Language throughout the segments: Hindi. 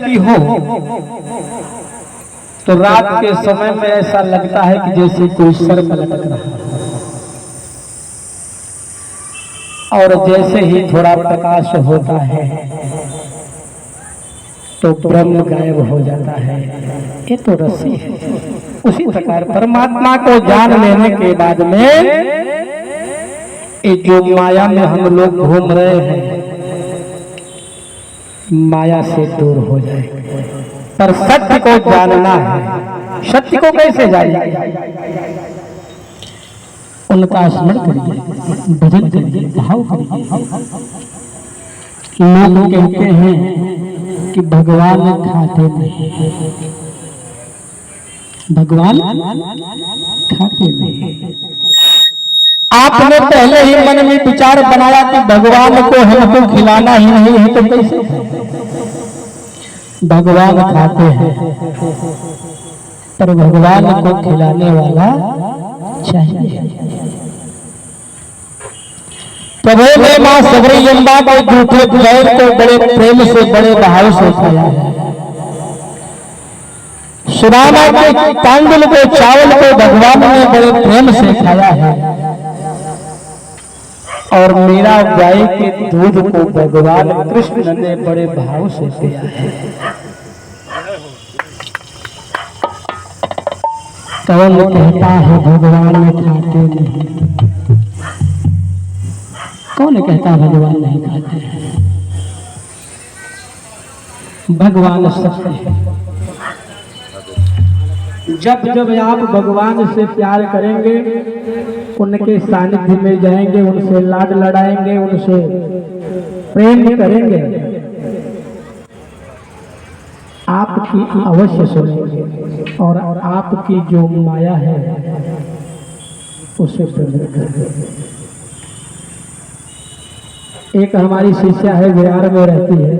लगती हो तो रात के समय में ऐसा लगता है कि जैसे कोई सर्प लटक रहा है, और जैसे ही थोड़ा प्रकाश होता है तो ब्रह्म गायब हो जाता है। ये तो रस्सी है। उसी प्रकार परमात्मा को जान लेने के बाद में ये जो माया में हम लोग घूम रहे हैं, माया से दूर हो जाए। पर सत्य को जानना है। सत्य को कैसे जाने? उनका स्मरण करिए, भजन करिए, भाव करिए। लोग कहते हैं कि भगवान खाते नहीं, भगवान खाते नहीं। आपने पहले ही मन में विचार बनाया कि भगवान को हमको खिलाना ही नहीं है, तो कैसे? भगवान खाते हैं पर भगवान को खिलाने वाला चाहिए। प्रभु ने मां सबरी अम्बा को झूठे बैल को बड़े प्रेम से बड़े भाव से खाया है। सुदामा के तांडुल को चावल को भगवान ने बड़े प्रेम से खाया है, और मेरा गाय के दूध को भगवान कृष्ण ने बड़े भाव से पिया है। कौन कहता है भगवान में खाते नहीं? कौन कहता भगवान नहीं खाते हैं? भगवान सत्य है। जब जब आप भगवान से प्यार करेंगे, उनके सानिध्य में जाएंगे, उनसे लाड लड़ाएंगे, उनसे प्रेम करेंगे, आपकी अवश्य सुनेंगे और आपकी जो माया है उसे प्रकट करेंगे। एक हमारी शिष्या है, बिहार में रहती है।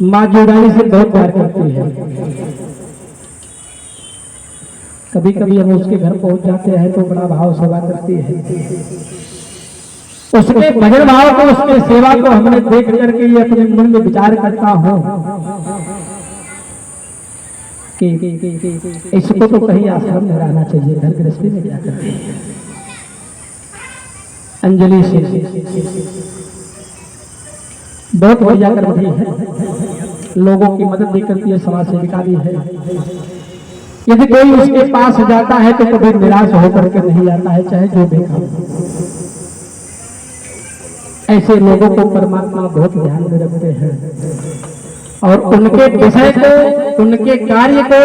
माँ जोड़ाई से बहुत प्यार करती है। कभी कभी हम उसके घर पहुंच जाते हैं तो बड़ा भाव सेवा करती है। उसके भजन भाव को, उसके सेवा को हमने देख करके ये अपने मन में विचार करता हूँ कि इसको तो कहीं आश्रम में रहना चाहिए, घर गृहस्थी में क्या करती है। अंजलि से बहुत बढ़िया कर रही है, लोगों की मदद भी करती है, समाज सेविका भी है। यदि कोई उसके पास जाता है तो कभी निराश होकर के नहीं जाता है, चाहे जो भी काम। ऐसे लोगों को परमात्मा बहुत ध्यान में रखते हैं और उनके विषय को, उनके कार्य को,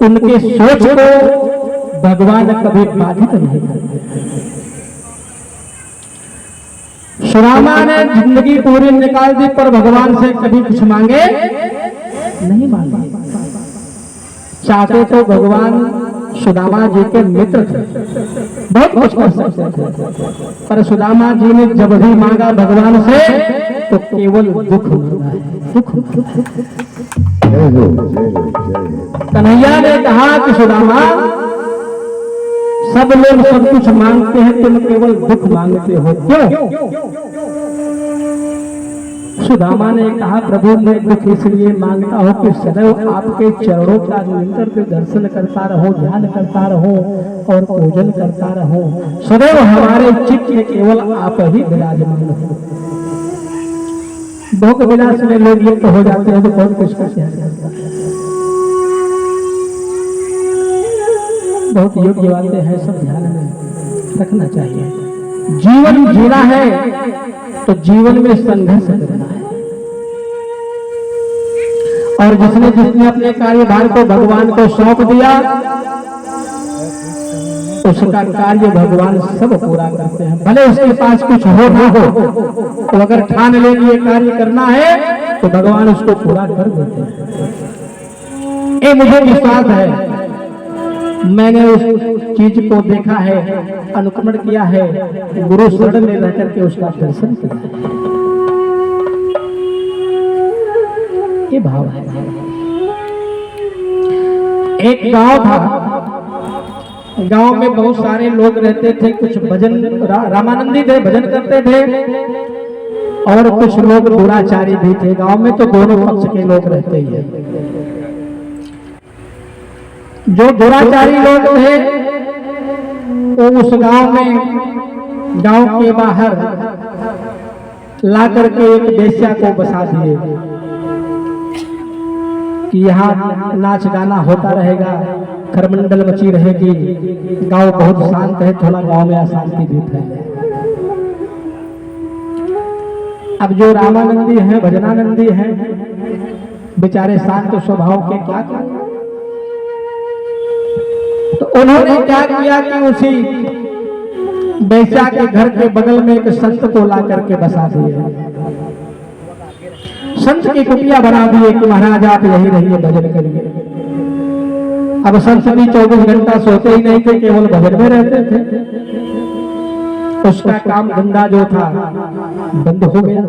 उनके सोच को भगवान कभी बाधित नहीं करते। सुदामा ने जिंदगी पूरी निकाल दी पर भगवान से कभी कुछ मांगे नहीं मांगा। चाहते तो भगवान सुदामा जी के मित्र थे, बहुत कुछ कर सकते थे, पर सुदामा जी ने जब भी मांगा भगवान से तो केवल दुख मांगा है, दुख। कन्हैया ने कहा कि सुदामा, सब लोग सब कुछ मांगते हैं, तुम केवल दुख मांगते हो, क्यों? सुदामा ने कहा, प्रभु मैं दुख इसलिए मांगता हूँ कि सदैव आपके चरणों का निरंतर दर्शन करता रहो, ध्यान करता रहो और पूजन करता रहो। सदैव हमारे चित्त में केवल आप ही विराजमान हो। भोग विलास में लोग लिप्त हो जाते हैं तो कौन कुछ करता है। बहुत योग्य बातें हैं, सब ध्यान में रखना चाहिए। जीवन जीना है तो जीवन में संघर्ष करना है, और जिसने जिसने अपने कार्यभार को भगवान को सौंप दिया उसका कार्य भगवान सब पूरा करते हैं। भले उसके पास कुछ हो ना हो, तो अगर ठान ले ये कार्य करना है तो भगवान उसको पूरा कर देते हैं। ये मुझे विश्वास है, मैंने उस चीज को देखा है, अनुकरण किया है, गुरु शरण में रह करके उसका दर्शन किया है। ये भाव है। एक गांव था, गांव में बहुत सारे लोग रहते थे, कुछ भजन रामानंदी थे, भजन करते थे और कुछ लोग दुराचारी भी थे। गांव में तो दोनों पक्ष के लोग रहते ही हैं। जो दुराचारी लोग थे वो उस गांव में, गांव के बाहर ला करके एक वेश्या को बसा दिए कि यहाँ नाच गाना होता रहेगा, खरमंडल मची रहेगी, गांव बहुत शांत है, थोड़ा गांव में अशांति भी फैले। अब जो रामानंदी हैं, भजनानंदी हैं, बेचारे शांत स्वभाव के, क्या करें? तो उन्होंने क्या किया कि उसी वेश्या के घर के बगल में एक संत को ला करके बसा दिए। संत की कुटिया बना दिए कि महाराज आप यही रहिए, भजन करिए। अब संत भी 24 घंटा सोते ही नहीं थे, केवल भजन में रहते थे। उसका काम धंधा जो था बंद हो गया।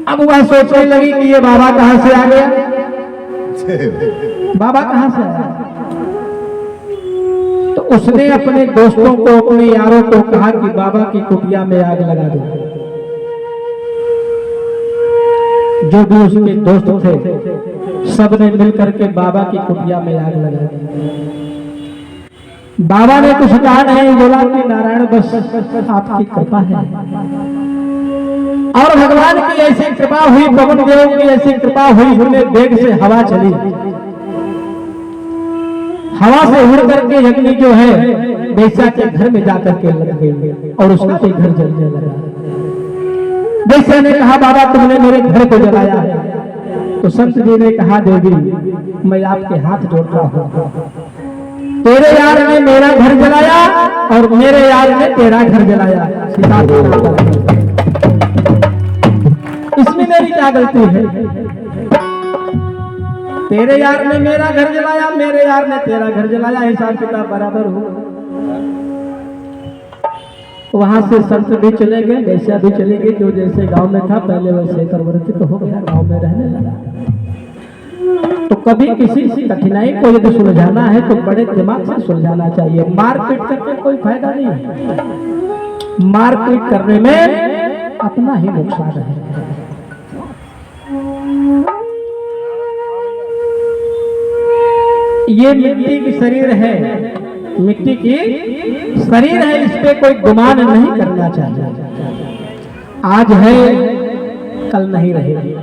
अब वह सोचने लगी कि ये बाबा कहां से आ गया, बाबा कहां से आया। तो उसने अपने दोस्तों को, अपने यारों को कहा कि बाबा की कुटिया में आग लगा दो। जो भी उसके दोस्त थे सबने मिलकर के बाबा की कुटिया में आग लगा दी। बाबा ने कुछ कहा नहीं, बोला कि नारायण बस आपकी कृपा है। और भगवान की ऐसी कृपा हुई, पवन देव की ऐसी कृपा हुई, उन्हें वेग से हवा चली, हवा से उड़ करके अग्नि जो है वेश्या के घर में जाकर के लग गई और उसका कोई घर जलने लगा। वेश्या ने कहा बाबा तुमने मेरे घर को जलाया है। तो संत जी ने कहा देवी मैं आपके हाथ जोड़ता हूं, तेरे यार ने मेरा घर जलाया और मेरे यार ने तेरा घर जलाया, इसमें मेरी क्या गलती है? तेरे यार ने मेरा घर जलाया, मेरे यार ने तेरा घर जलाया, हिसाब किताब बराबर हो। वहां से संत भी चले गए, वेश्या भी चली गई। जो जैसे गांव में था पहले वैसे परिवर्तित हो गया, गांव में रहने लगा। तो कभी किसी कठिनाई को यदि सुलझाना है तो बड़े दिमाग से सुलझाना चाहिए। मारपीट करके कोई फायदा नहीं है, मारपीट करने में अपना ही नुकसान है। ये मिट्टी की शरीर है, मिट्टी की शरीर है, इस पे कोई गुमान नहीं करना चाहिए। आज है कल नहीं रहेगी।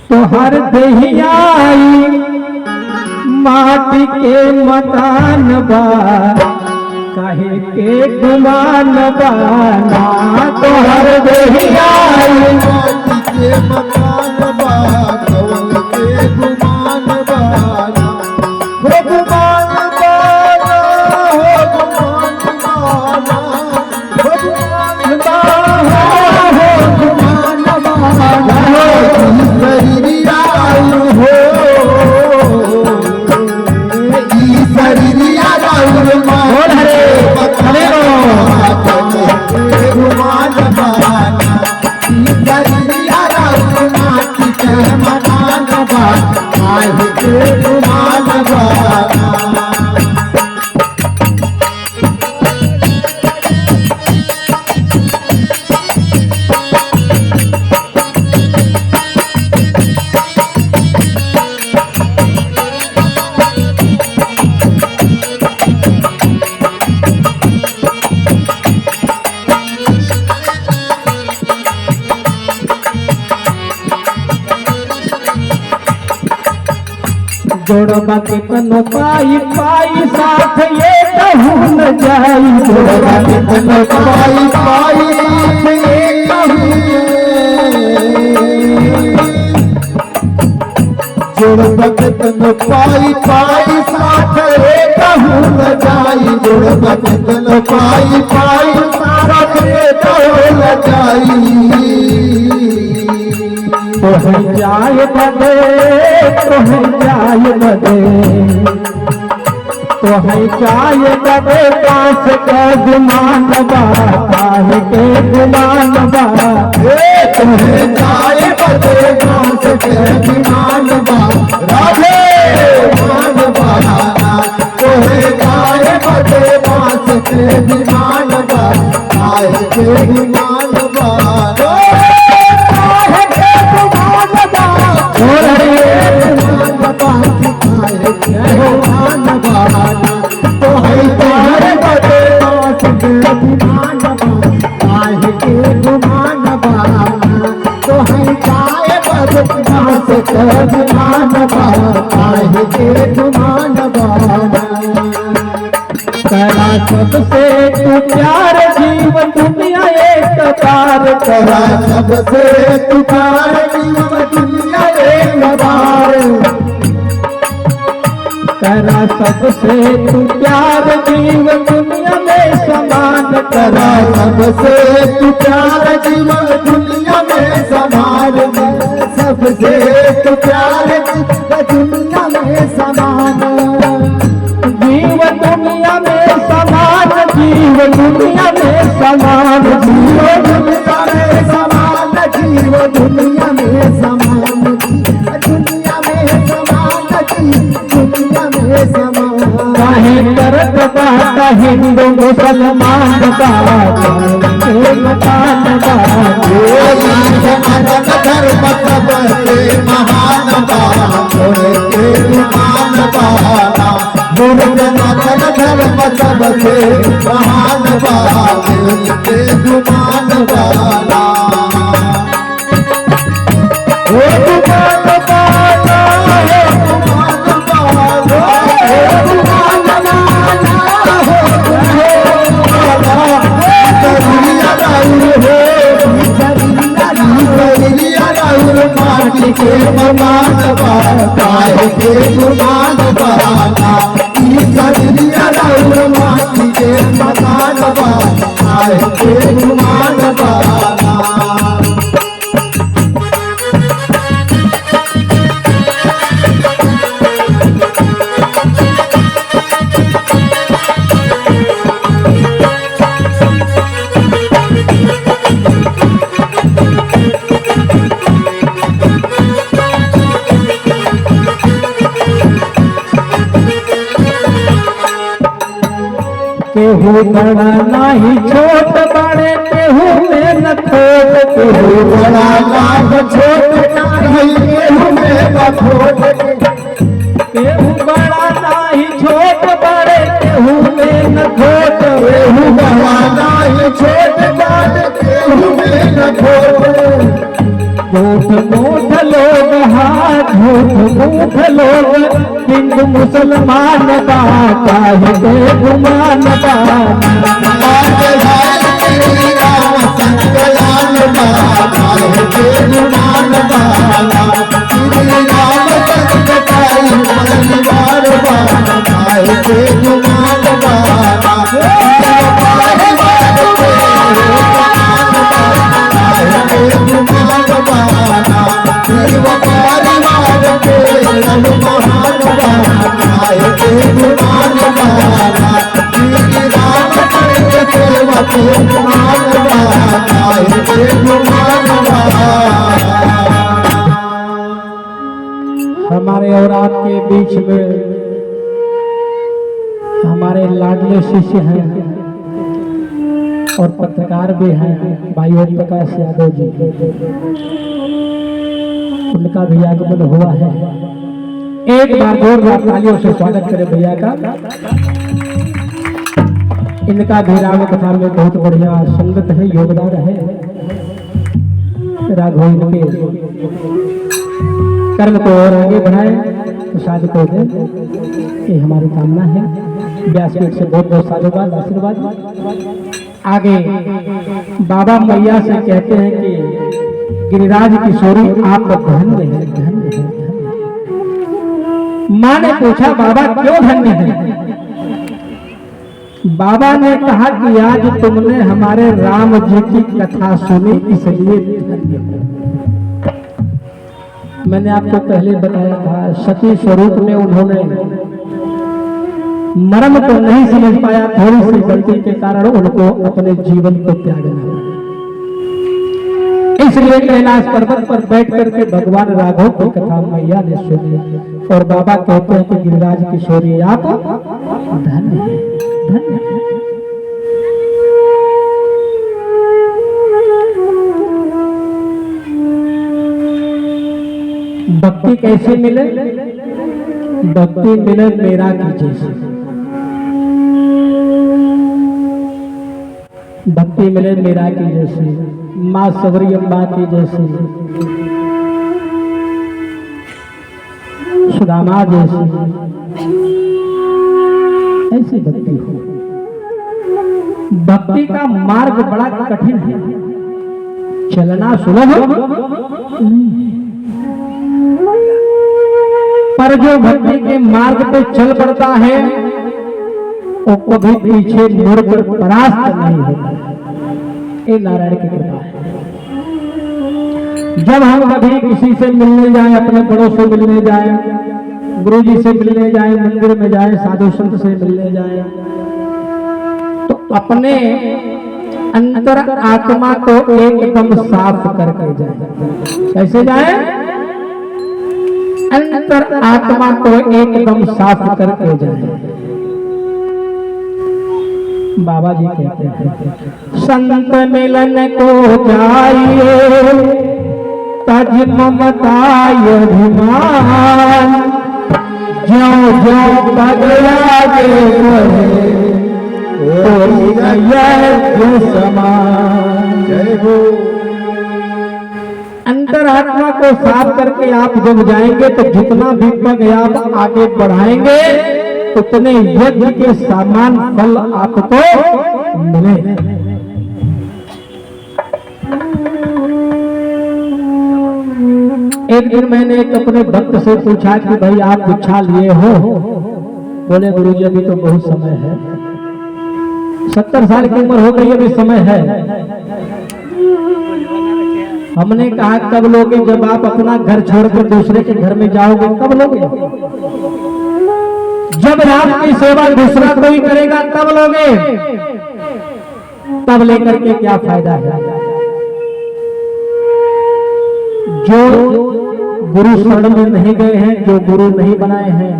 तो हर देहियाई माटी के मकान बा, काहे के गुमान बाना। तो हर देहियाई माटी के मकान बा, कौन के गुमान बाना। हो गुमान बाना, हो गुमान बाना, हो गुमान बाना, हो गुमान बाना। ईश्वरिया हो, ईश्वरिया बोल हरे हरे गुमान बाना। ईश्वरिया माटी के मकान बा, काहे के गुमान बाना। जोड़बा के तनो पाई पाई साथ ये कहूँ न जाई। जोड़बा के तनो पाई पाई साथ ये कहूँ, जोड़बा के तनो पाई पाई साथ ये कहूँ न जाई। जोड़बा के तनो पाई पाई साथ ये कहूँ न जाई। तो है जाय बदे, तो है जाय बदे, तो है जाय बदे, काश का गुमान बा, काहे के गुमान बा। तो है जाय बदे, काश के गुमान बा। राधे मान बाना। तो है जाय बदे, विमान बान काहे के विमान बान काहे के विमान बान विमान बान काहे के विमान बान तो है तारे बड़े बात विमान बान काहे के विमान बान तो है तारे बड़े बात विमान बान काहे के विमान बान करा सबसे तू प्यार जीवन दुनिया एक बार करा सबसे तू प्यार जीवन दुनिया एक बार करा सबसे तू प्यार जीवन दुनिया में समान करा सबसे तू प्यार जीवन दुनिया में समान सबसे तू प्यार दुनिया में समान जीवन दुनिया में समान जीवन दुनिया में समान जीवन दुनिया में समान जीवन दुनिया में समान दुनिया में समान दुनिया में समान काहे करत बात हिंदू मुसलमान बात मकान बात धर्म सबसे महान के विमान बाना गुरुजनाथन धर्म सबसे महान के विमान बाना हे विमान बाना हे विमान बाना हे विमान बाना हे करिया राउर हो करिया राउर माटी के विमान बाना काहे के विमान बाना करिया राउर माटी के विमान बाना काहे के विमान बाना केहू बड़ा नाही छोट बड़े केहू में न खोट केहू बड़ा लाभ छोट नहीं केहू में बखोट केहू बड़ा नाही छोट बड़े केहू में न खोट केहू बड़ा नहीं छोट बात केहू में न खोट झूठ मूठ लोग हाँ झूठ मूठ लोग हिंदू मुसलमान बात काहे के गुमान बात बात भाई तेरी राम संकलान बाबा के गुमान बाबा तेरी राम संकलाई परिवार बाबा के गुमान बाबा हमारे और आपके बीच में हमारे लाडले शिष्य हैं और पत्रकार भी हैं भाई ओम प्रकाश यादव जी, उनका भी आगमन हुआ है। एक बार जोरदार तालियों से स्वागत करें भैया का। इनका भी राम कथा में बहुत बढ़िया संगत है, योगदान है। राघव इनके कर्म को और आगे बढ़ाए, प्रसाद को दे, ये हमारी कामना है। व्यासपीठ से बहुत बहुत साधुवाद आशीर्वाद। आगे बाबा मैया से कहते हैं कि गिरिराज किशोरी आप धन्य हैं, धन्य हैं। माँ ने पूछा बाबा क्यों धन्य है? बाबा ने कहा कि आज तुमने हमारे राम जी की कथा सुनी इसलिए धन्य हो। मैंने आपको पहले बताया था सती स्वरूप में उन्होंने मर्म को नहीं समझ पाया, थोड़ी सी गलती के कारण उनको अपने जीवन को त्यागना पड़ा। इसलिए कैलाश पर्वत पर बैठ करके भगवान राघव की कथा मैया ने सुनी और बाबा कहते हैं कि गिरिराज किशोरी आप धन्य हैं, धन्य हैं। भक्ति कैसे मिले? भक्ति मिले मेरा की जैसे, भक्ति मिले मेरा की जैसे, माँ सबरी अम्बा की जैसी, सुदामा जैसी, ऐसी भक्ति हो। भक्ति का मार्ग बड़ा कठिन है, चलना सुलभ नहीं, पर जो भक्ति के मार्ग पे चल पड़ता है वो कभी पीछे मुड़कर परास्त नहीं होता। ये नारायण की कृपा है। जब हम कभी किसी से मिलने जाएं, अपने बड़ों से मिलने जाएं, गुरु जी से मिलने जाएं, मंदिर में जाएं, साधु संत से मिलने जाएं, तो अपने अंतर आत्मा को एकदम साफ करके जाएं। कैसे जाएं? अंतर आत्मा को एकदम साफ करके जाएं। बाबा जी कहते हैं संत मिलन को जाइए तज ममताय अभिमान, ज्यों ज्यों पग आगे बढ़े समान। जय हो। अंतर आत्मा को साफ करके आप जब जाएंगे तो जितना भी पग आप आगे बढ़ाएंगे उतने यज्ञ के समान फल आपको मिले। एक दिन मैंने एक अपने भक्त से पूछा कि भाई आप दीक्षा लिए हो? बोले गुरुजी अभी तो बहुत समय है, 70 साल की उम्र हो गई, अभी समय है। हमने कहा कब लोगे? जब आप अपना घर छोड़कर दूसरे के घर में जाओगे कब लोगे? जब आपकी सेवा दूसरा कोई करेगा तब लोगे, तब लेकर के क्या फायदा है? जो गुरु शरण में नहीं गए हैं, जो गुरु नहीं बनाए हैं,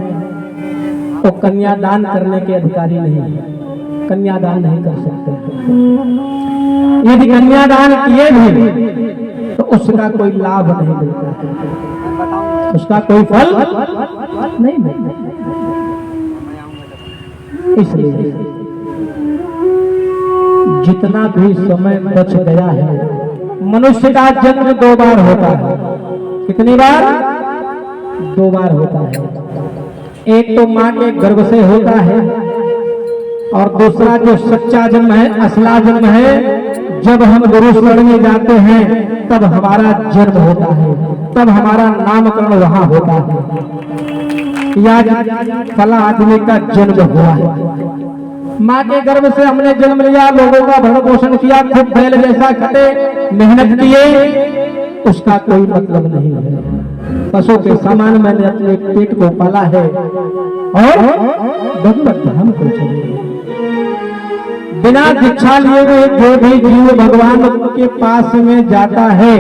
वो कन्यादान करने के अधिकारी नहीं है, कन्यादान नहीं कर सकते। यदि कन्यादान किए भी तो उसका कोई लाभ नहीं मिलता, उसका कोई फल नहीं मिलता। इसलिए जितना भी समय बच गया है, मनुष्य का जन्म 2 बार होता है। कितनी बार? 2 बार होता है। एक तो माँ के गर्भ से होता है और दूसरा जो सच्चा जन्म है, असला जन्म है, जब हम गुरु शरण में जाते हैं तब हमारा जन्म होता है, तब हमारा नामकरण वहां होता है। या फला आदमी का जन्म हुआ है, माँ के गर्भ से हमने जन्म लिया, लोगों का भरण पोषण किया, खुद बैल जैसा खटे, मेहनत किए, उसका कोई मतलब नहीं है। पशु के समान मैंने अपने पेट को पाला है और भगवत धाम को चले। बिना दीक्षा लिए हुए जो भी जीव भगवान के पास में जाता है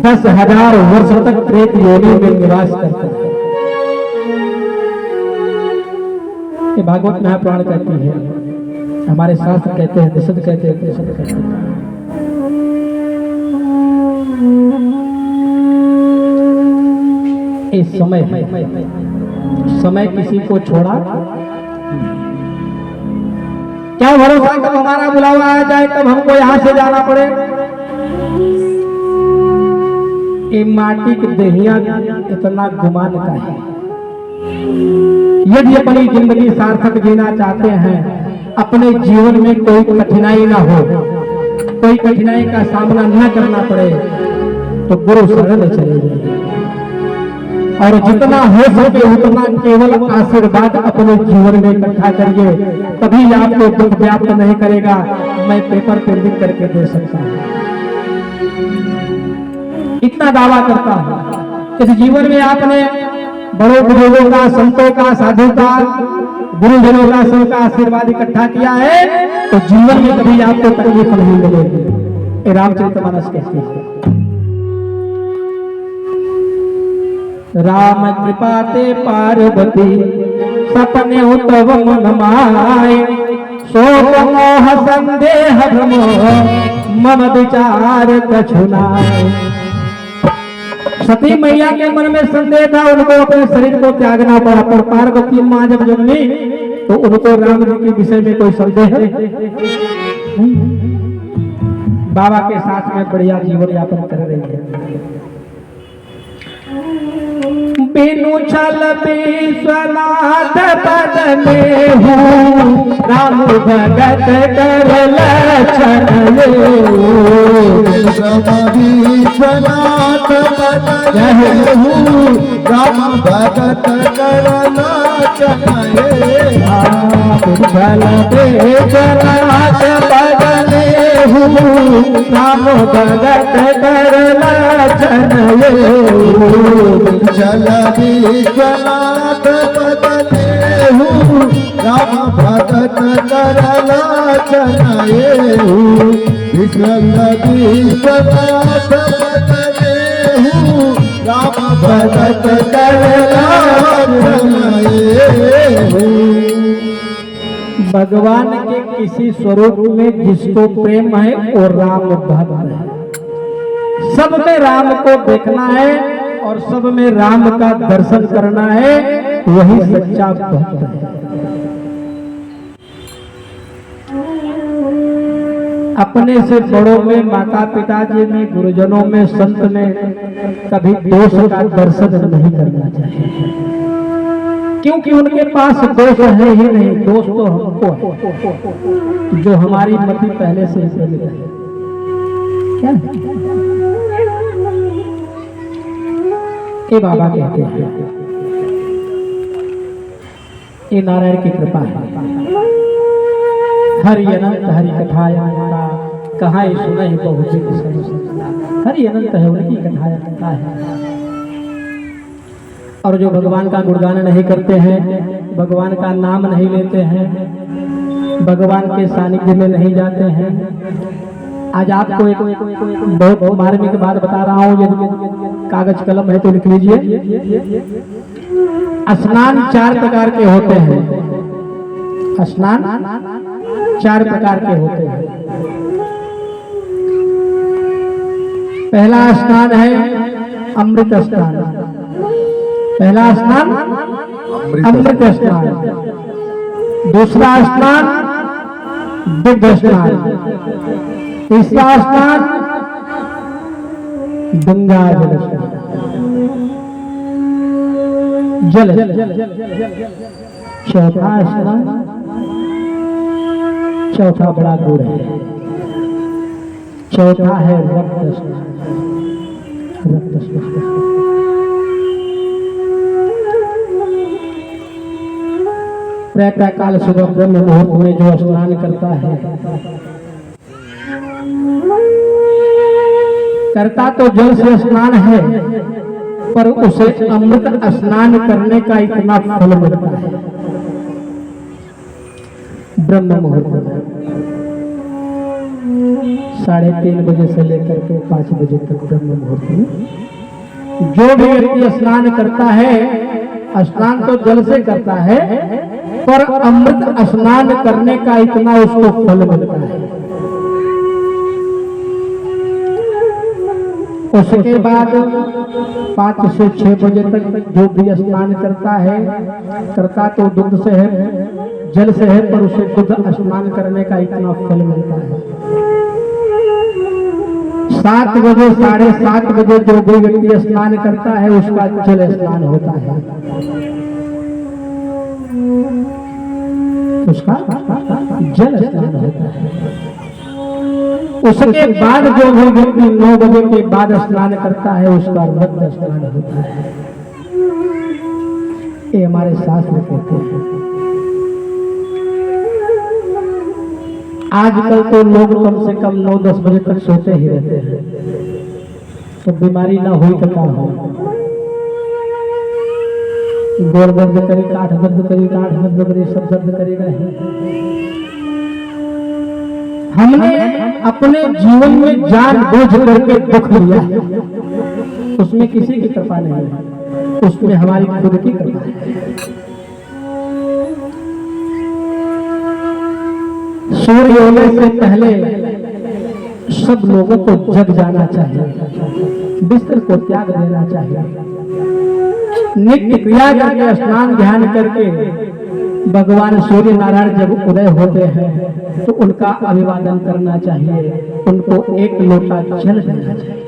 10,000 वर्ष तक प्रेत योनि में निवास करता है। ये भागवत महापुराण कहती है, हमारे शास्त्र कहते हैं, निषद कहते हैं, निषद कहते हैं। इस समय किसी को छोड़ा, क्या भरोसा कब हमारा बुलावा आ जाए, कब हमको यहां से जाना पड़े। ये माटी की देहिया इतना गुमान का है। यदि अपनी जिंदगी सार्थक जीना चाहते हैं, अपने जीवन में कोई कठिनाई ना हो, कोई कठिनाई का सामना न करना पड़े, तो गुरु शरण में चले जाइए और जितना हो सके उतना केवल आशीर्वाद अपने जीवन में इकट्ठा करिए, तभी आपको दुख व्याप्त नहीं करेगा। मैं पेपर पे लिख करके दे सकता हूं, इतना दावा करता हूं। इस जीवन में आपने बड़े बुजुर्गों का, संतों का, साधु का, गुरुजनों का, सबका आशीर्वाद इकट्ठा किया है, तो जीवन में कभी आपको तकलीफ नहीं मिलेगी। रामचरितमानस कहते हैं, राम कृपा ते पार्वती सपने तव मन माय, शोक मोह संदेह भ्रम मम विचार कछु नाय। सती मैया के मन में संदेह था, उनको अपने शरीर को त्यागना पड़ा। पर पार्वती माँ जब जन्मी तो उनको राम जी के विषय में कोई संदेह नहीं। बाबा के साथ में बढ़िया जीवन यापन कर रही है। बिनु छल विश्वनाथ पद में हूँ, राम भगत कर लक्षण विश्वनाथ पद में हूँ, राम भगत कर लक्षण छल विश्वनाथ पद में हूँ, राम भगत कर लक्षण चल विश्वनाथ पद में हूँ, राम भगत करला चनाए हूँ। विश्वनाथ पद में हूँ, राम भगत करला चनाए हूँ। भगवान के किसी स्वरूप में जिसको प्रेम है वो राम भक्त है। सब में राम को देखना है और सब में राम का दर्शन करना है, वही सच्चा भक्त है। अपने से बड़ों में, माता पिताजी में, गुरुजनों में, संत में कभी दोष का दर्शन नहीं करना चाहिए, क्योंकि उनके पास दोष है ही नहीं। दोष तो हमको है, जो हमारी मति पहले से ही चली है। क्या ये बाबा कहते हैं, ये नारायण की कृपा है। हरि अनंत हरि कथाया कहा सुना ही बहुत हरि अनंत है, उनकी कथाया कथा है। और जो भगवान का गुणगान नहीं करते हैं, भगवान का नाम नहीं लेते हैं, भगवान के सानिध्य में नहीं जाते हैं। आज आपको एक बहुत मार्मिक बात बता रहा हूँ, यदि कागज कलम है तो लिख लीजिए। स्नान 4 प्रकार के होते हैं। स्नान 4 प्रकार के होते हैं। पहला स्नान है अमृत स्नान। पहला स्नान अमृत स्नान। दूसरा स्नान दुग्ध स्नान। तीसरा स्नान गंगा जल चौथा स्नान, चौथा बड़ा दूर है, चौथा है रक्त स्नान। रक्त स्नान प्रातः काल सुबह ब्रह्म मुहूर्त में जो स्नान करता है, करता तो जल से स्नान है, पर उसे अमृत स्नान करने का इतना फल मिलता है ब्रह्म मुहूर्त में। 3:30 बजे से लेकर के 5 बजे तक ब्रह्म मुहूर्त में जो भी व्यक्ति स्नान करता है, स्नान तो जल से करता है, पर अमृत स्नान करने का इतना उसको फल मिलता है। उसके बाद 5 से 6 बजे तक जो भी स्नान करता है, करता तो दुग्ध से है, जल से है, पर उसे दुग्ध स्नान करने का इतना फल मिलता है। 7 बजे 7:30 बजे जो भी व्यक्ति स्नान करता है, उसका जल स्नान होता है, उसका जल स्नान होता है। उसके बाद जो भी व्यक्ति 9 बजे के बाद स्नान करता है, उसका रक्त स्नान होता है। ये हमारे शास्त्र कहते हैं। आजकल तो लोग कम से कम 9-10 बजे तक सोते ही रहते हैं, तो बीमारी ना हुई तो क्या हो। गोड़ दर्द करे, काठ दर्द करे, काठ दर्द करे, सब दर्द करेगा ही। हमने अपने जीवन में जानबूझ करके दुख लिया, उसमें किसी की कृपा नहीं है, उसमें हमारी खुद की कृपा है। सूर्योदय से पहले सब लोगों को जग जाना चाहिए, बिस्तर को त्याग देना चाहिए, नित्य क्रिया करके स्नान ध्यान करके भगवान सूर्य नारायण जब उदय होते हैं तो उनका अभिवादन करना चाहिए, उनको एक लोटा जल देना चाहिए।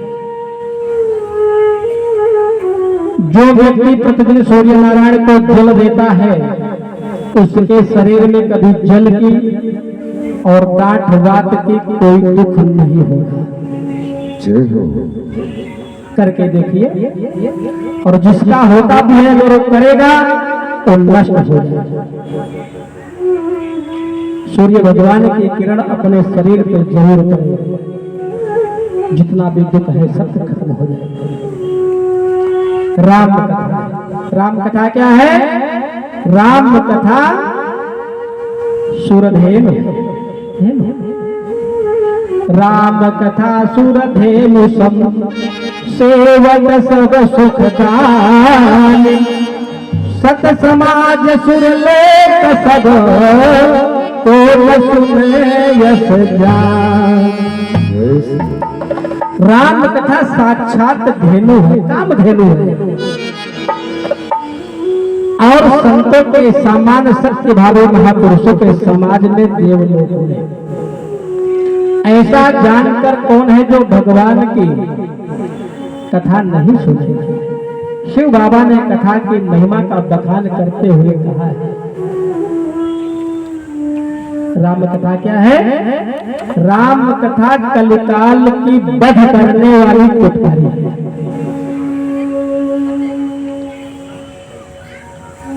जो व्यक्ति प्रतिदिन सूर्य नारायण को जल देता है उसके शरीर में कभी जल की और डांठ वात की कोई दुख नहीं होगा। जय हो। करके देखिए, और जिसका होता भी है अगर वो करेगा तो नष्ट हो जाएगा। सूर्य भगवान की किरण अपने शरीर पर जरूर पड़े, जितना भी दुख है सब खत्म हो जाएगा। राम कथा, राम कथा क्या है? राम कथा सुरधेनु, राम कथा सुरधेनु सम सेवक सब सुख काल, सत समाज सुरलेख सब को सुने यश जान। राम कथा साक्षात धेनु है, काम धेनु है, और संतों के समान सत्य भावी महापुरुषों के समाज में देवलोक में। ऐसा जानकर कौन है जो भगवान की कथा नहीं सुनेगा? शिव बाबा ने कथा की महिमा का बखान करते हुए कहा है, राम कथा क्या है? राम कथा कलिकाल की बध करने वाली कुटकारी है।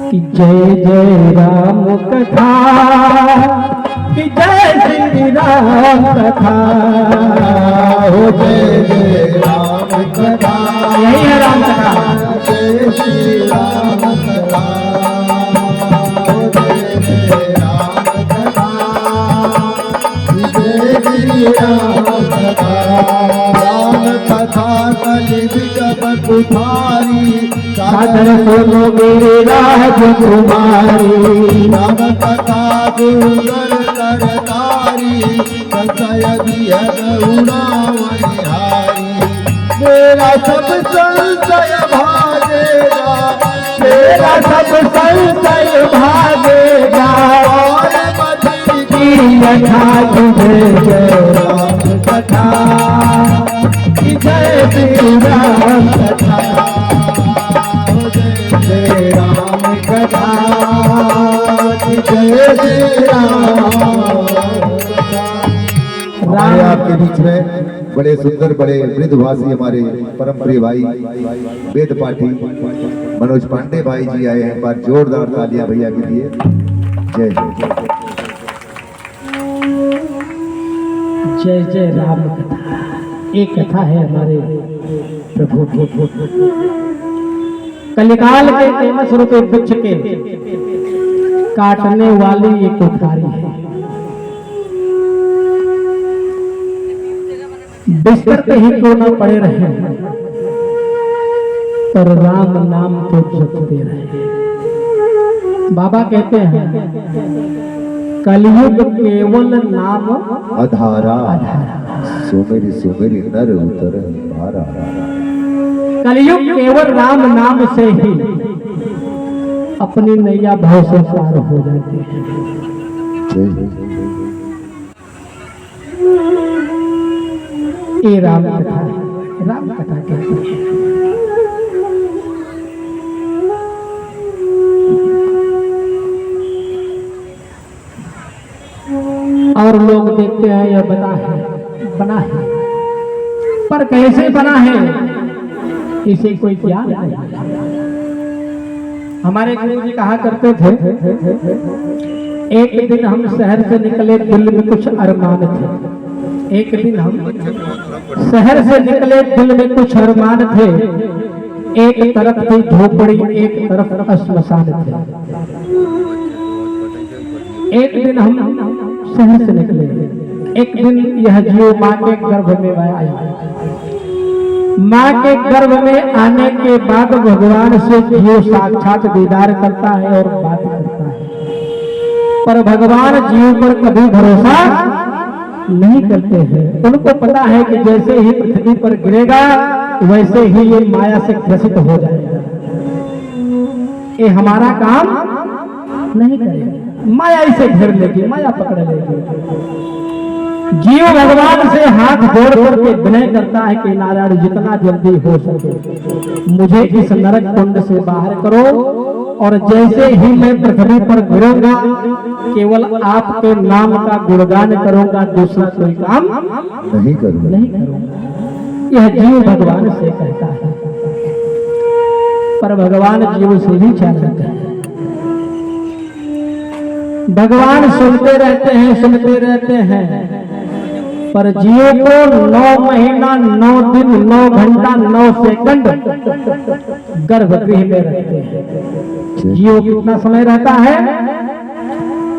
कि जय जय राम कथा, कि जय श्री राम कथा, हो जय जय राम कथा, यही है राम कथा। जय श्री राम कथा, हो जय जय राम कथा, जय श्री राम कथा। राम कथा कलि विगत कुठारी, सादर सुनो मेरे राजकुमारी। राम कथा सुंदर करतारी, संशय दिय उड़ावनिहारी। मेरा सब संशय भागेगा, मेरा सब संशय भागेगा, और मधुर की यथा तुझे जय राम कथा, कि जय श्री राम कथा, जय राम कथा, जय श्री राम। हमारे आपके बीच में बड़े सुंदर बड़े वृद्धभाषी हमारे परम प्रिय भाई वेद पाठी मनोज पांडे भाई जी आए हैं। बार जोरदार तालियां भैया के लिए। जय जय जय जय राम कथा। एक कथा है हमारे प्रभु की, कलिकाल के तेमस रूपे वृक्ष के काटने वाली ये कुठारी है। बिस्तर पे ही क्यों न पड़े रहे, पर राम नाम तो जपते रहे। बाबा कहते हैं कलयुग केवल नाम अधारा, सुमेरी सुमेरी नर उतर भारा। कलयुग केवल राम नाम से ही अपनी नैया भव से पार हो जाती है। ये राम कथा है, राम कथा कहते हैं। और लोग देखते हैं यह बना है, पर कैसे बना है इसे कोई ज्ञान नहीं। हमारे गुरु जी कहा करते थे, एक दिन हम शहर से निकले, दिल में कुछ अरमान थे। एक दिन हम शहर से निकले, दिल में कुछ अरमान थे। एक तरफ थी झोपड़ी, एक तरफ श्मशान थे। एक दिन हम शहर से निकले, एक दिन यह जीव माँ के गर्भ में आया। माँ के गर्भ में आने के बाद भगवान से जीव साक्षात दीदार करता है और बात करता है, पर भगवान जीव पर कभी भरोसा नहीं करते हैं। उनको पता है कि जैसे ही पृथ्वी पर गिरेगा वैसे ही ये माया से ग्रसित हो जाएगा, ये हमारा काम नहीं करेगा, माया इसे घेर लेगी, माया पकड़ लेगी। जीव भगवान से हाथ जोड़ करके विनय करता है कि नारायण जितना जल्दी हो सके मुझे इस नरक कुंड से बाहर करो, और जैसे ही मैं पृथ्वी पर गिरूंगा केवल आपके नाम का गुणगान करूंगा, दूसरा कोई काम नहीं करूंगा। यह जीव भगवान से कहता है, पर भगवान जीव से भी चालाक है। भगवान सुनते रहते हैं, पर जीव को 9 महीना 9 दिन 9 घंटा 9 सेकंड गर्भगृह में रहते हैं। जीव कितना समय रहता है?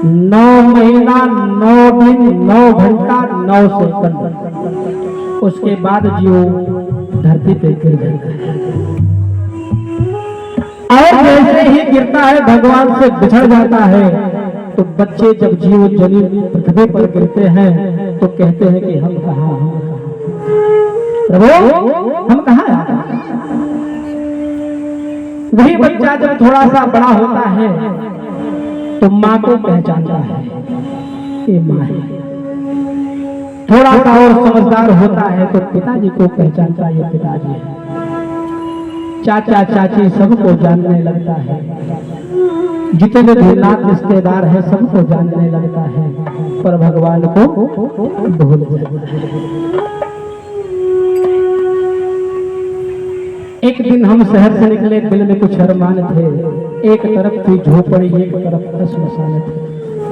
9 महीना 9 दिन 9 घंटा 9 सेकंड। उसके बाद जीव धरती पे गिर जाता है, और जैसे ही गिरता है भगवान से बिछड़ जाता है। तो बच्चे जब जीव जनी पृथ्वी पर गिरते हैं तो कहते हैं कि हम कहाँ प्रभु, हम कहाँ आए? वही बच्चा जब थोड़ा सा बड़ा होता है तो माँ को पहचानता है, ये माँ है। थोड़ा सा और समझदार होता है तो पिताजी को पहचानता है, ये पिताजी है। चाचा चाची सबको जानने लगता है, जितने भी नात रिश्तेदार है सबको जानने लगता है, पर भगवान को भूल गया। एक दिन हम शहर से निकले, दिल में कुछ अरमान थे, एक तरफ थी झोपड़ी, एक तरफ श्मशान थे।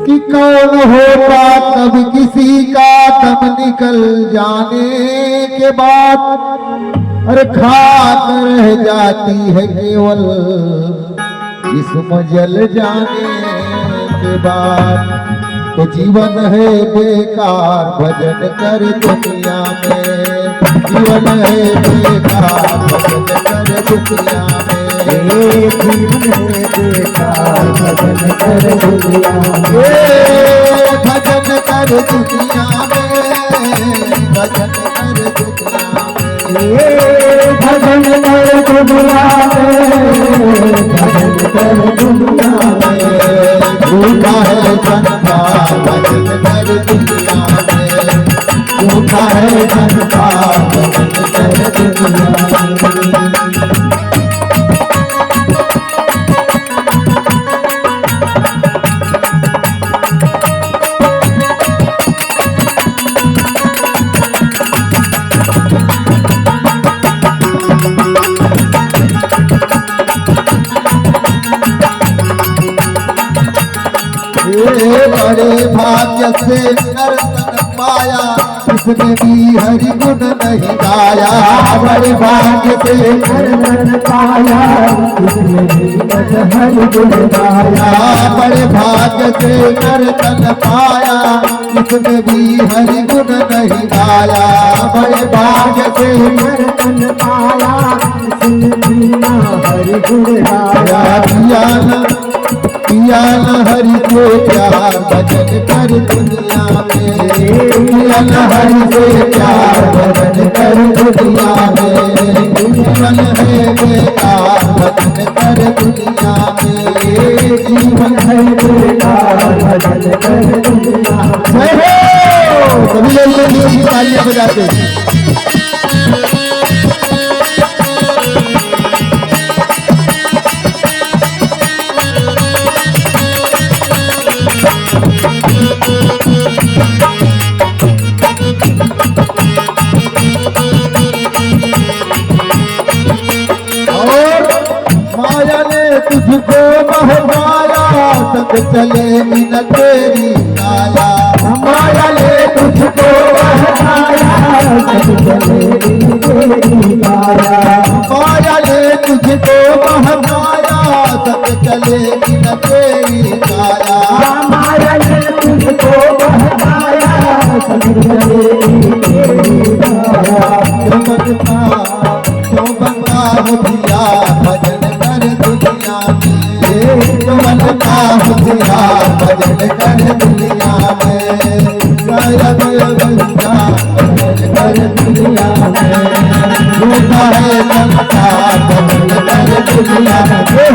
कि कौन होगा कभी किसी का दम निकल जाने के बाद, अरे खाक रह जाती है केवल जिस्म जल जाने के बाद। तो जीवन है बेकार भजन कर दुनिया में, जीवन है बेकार भजन कर दुनिया में, जीवन है बेकार भजन कर दुनिया में, भजन कर दुनिया में, भजन कर दुनिया में, भजन कर दुनिया में, भजन कर दुनिया में। झूठा है जनता भजन कर दुनिया में, झूठा है जनता भजन कर दुनिया में। बड़े भाग्य से नर्तन पाया, इसने भी हरि गुण नहीं गाया। बड़े भाग्य से नर्तन पाया, इसने भी हरि गुण गाया। बड़े भाग्य से नर्तन पाया, इसने भी हरि गुण नहीं गाया। बड़े भाग्य से नर्तन पाया, इसने भी हरि गुण गाया। पिया न हरि को प्यार भजन कर दुनिया में, पिया न हरि से प्यार भजन कर दुनिया में। जीवन है बेकार भजन कर दुनिया में, जीवन है बेकार भजन कर दुनिया में। सभी लोग तालियां बजाते तुझको बहकाया, संग चले बिन तेरी आया। माया ने तुझको बहकाया, संग चले बिन तेरी आया। माया ने तुझको बहकाया, संग चले बिन तेरी आया। माया ने तुझको बहकाया, संग चले बिन तेरी आया। तो बनता हो दिया भजन कर दुनिया में, तो बनता हो दिया भजन कर दुनिया में। अभिवंजा कर दुनिया में झूठा है संसार कर दुनिया में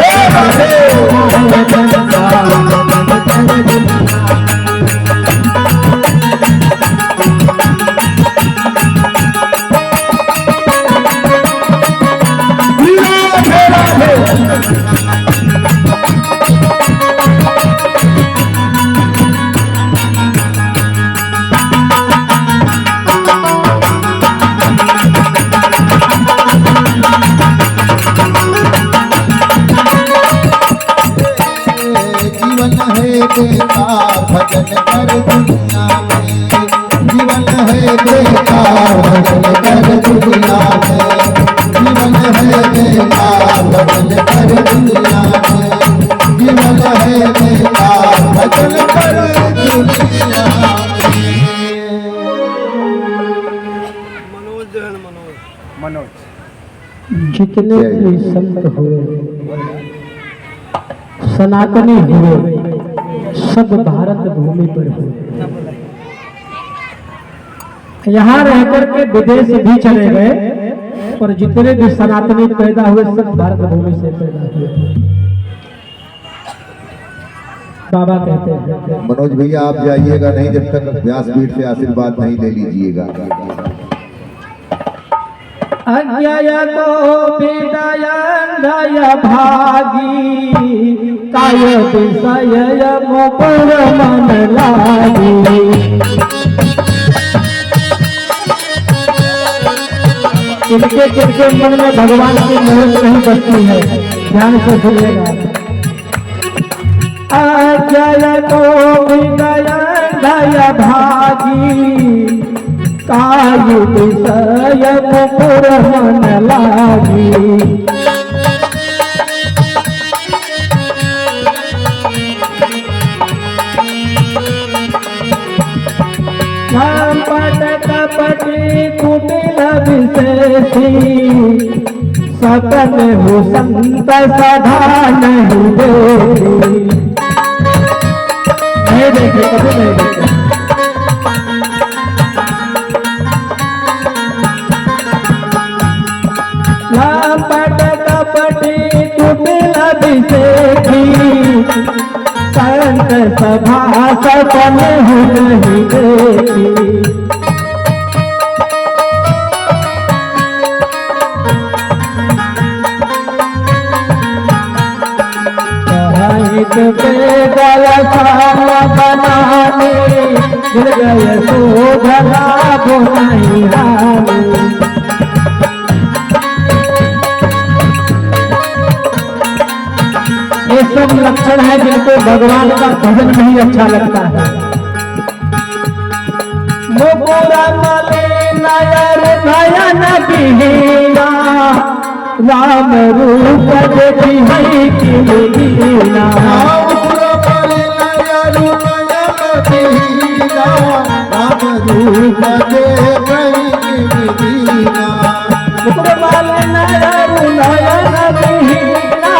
बेकार भजन कर दुनिया में जीवन है बेकार भजन कर दुनिया में जीवन है बेकार भजन कर दुनिया में जीवन है बेकार भजन कर दुनिया मनोज जितने भी संत हुए सनातनी हुए सब भारत भूमि पर हुए। यहाँ रह करके विदेश भी चले गए और जितने भी सनातनी पैदा हुए सब भारत भूमि से पैदा हुए। बाबा कहते हैं मनोज भैया आप जाइएगा नहीं जब तक व्यासपीठ से आशीर्वाद नहीं ले लीजिएगा। अज्ञाय तो विदय भागी काय विषय मुकुर मन लागी। किनके मन में भगवान की मूर्त नहीं बसती है, ध्यान से सुनिएगा। अज्ञाय तो विदय भागी काय विषय मुकुर मन लागी। कपट कपटी कुटिल विशेषी सतन हो संत सदा नहीं देखे कभी नहीं देखे। कपट कपटी कुटिल विशेषी संत सभा सपन हो नहीं देखी। गल बनाने गिर गए सो भला बोनाई रानी। ये सब लक्षण है जिनको भगवान का भजन नहीं अच्छा लगता है। मुकुर मले नयर नयन बिहीना राम रूप देखी है कि लीला। मुकुर मले नयर नयन बिहीना राम रूप देखी कि लीला। मुकुर मले नयर नयन बिहीना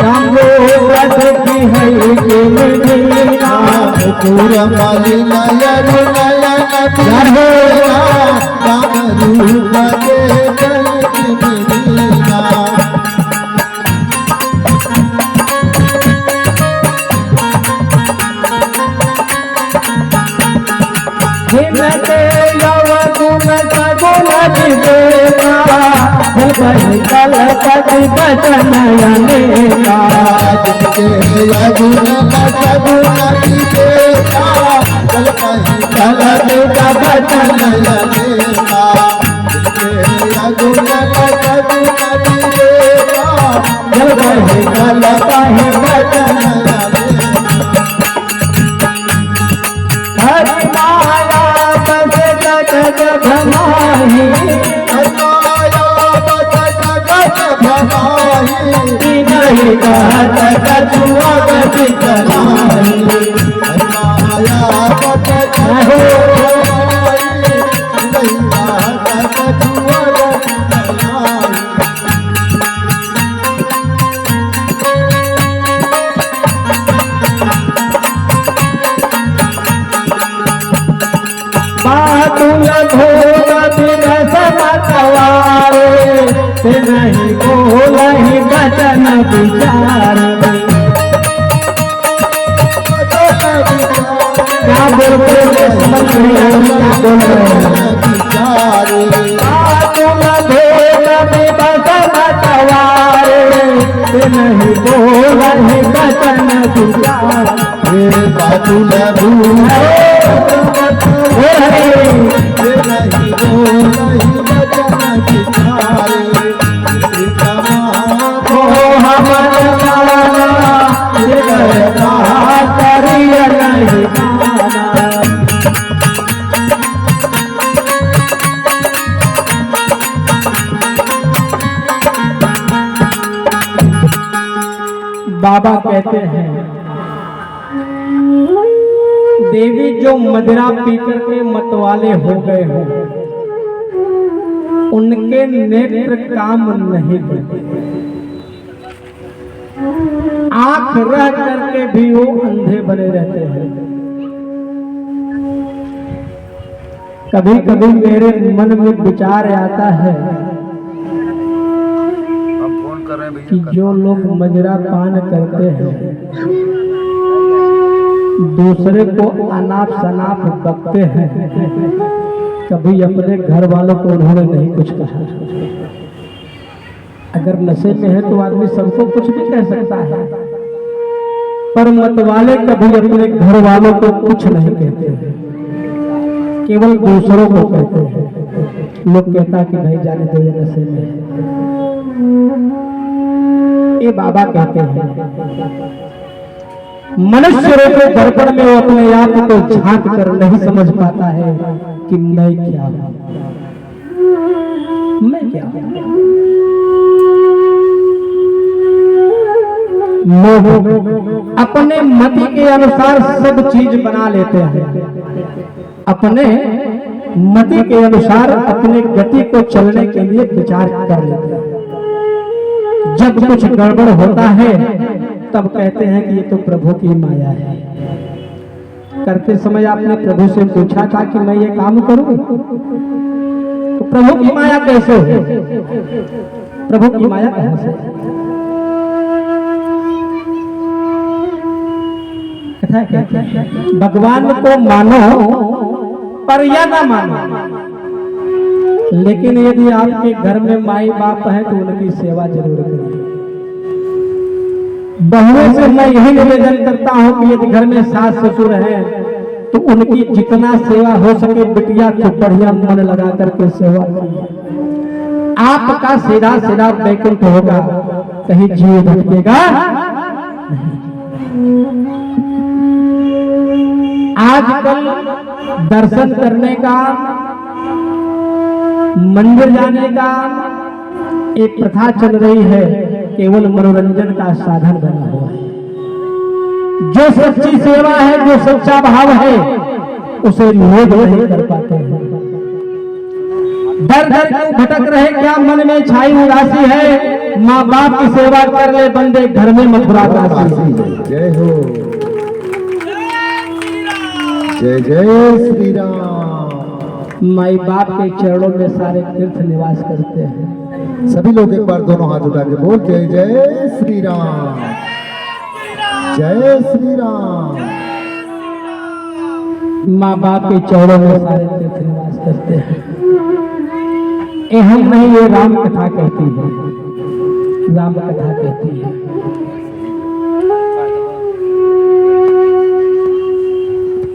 राम रूप देखी है कि लीला। मुकुर मले नयर नयन बिहीना राम रूप देखी कि लीला। हिमते यव गुण सगुण विवेका भगवहि कलपति बचन अनेका। जिनके गुण सगुण विवेका कलपहि कलपति बचन अनेका। जिनके गुण सगुण विवेका भगवहि कलपहि बचन हरि माया बस जगत भमाही। नहीं कहत कछुआ गति कराही। बातुल भोग दिवस मतवारे ते नहीं बोलहि बचन विचार क्या बोलते हैं समझ नहीं आ रहा क्या बोल रहे हैं बातुल भोग दिवस मतवारे ते नहीं बोलहि बचन विचार बातुल भोग बाबा कहते हैं देवी जो मदिरा पीकर के मतवाले हो गए हो उनके नेत्र काम नहीं करते आंख रह करके भी वो अंधे बने रहते हैं। कभी कभी मेरे मन में विचार आता है हम फोन कर रहे हैं कि जो लोग मदिरा पान करते हैं दूसरे को अनाप शनाप बकते हैं कभी अपने घर वालों को उन्होंने नहीं कुछ कहा। अगर नशे में है तो आदमी सबको कुछ भी कह सकता है पर मतवाले कभी अपने घर वालों को कुछ नहीं कहते हैं केवल दूसरों को कहते हैं। लोग कहता कि भाई जाने दो ये नशे में ये बाबा कहते हैं मनुष्य रूपी दर्पण में वो अपने आप को झांक कर नहीं समझ पाता है कि मैं क्या हूं मैं क्या हूं। लोग अपने मति के अनुसार सब चीज बना लेते हैं अपने मति के अनुसार अपने गति को चलने के लिए विचार कर लेते हैं। जब कुछ गड़बड़ होता है तब कहते हैं कि ये तो प्रभु की माया है। करते समय आपने प्रभु से पूछा था कि मैं ये काम करूं तो प्रभु की माया कैसे हो प्रभु की माया कहां से भगवान को मानो पर या ना मानो लेकिन यदि आपके घर में माई बाप है तो उनकी सेवा जरूर करिए। बहुओं से मैं यही निवेदन करता हूं कि यदि घर में सास ससुर हैं तो उनकी जितना सेवा हो सके बिटिया को बढ़िया मन लगा करके सेवा करिए। आपका सीधा सीधा वैकुंठ होगा कहीं जीव भटकेगा। आजकल दर्शन करने का मंदिर जाने का एक प्रथा चल रही है केवल मनोरंजन का साधन बना हुआ है। जो सच्ची सेवा है जो सच्चा भाव है उसे लोग नहीं कर पाते हैं। दर दर क्यों भटक रहे क्या मन में छाई उदासी है। माँ बाप की सेवा कर ले बंदे घर में मथुरा काशी। जय हो जय जय श्री राम। माई बाप के चरणों में सारे तीर्थ निवास करते हैं। सभी लोग एक बार दोनों हाथ उठा के बोल जय जय श्री राम जय श्री राम। माँ बाप के चरणों में सारे तीर्थ निवास करते हैं। ये हम नहीं ये राम कथा कहती है राम कथा कहती है।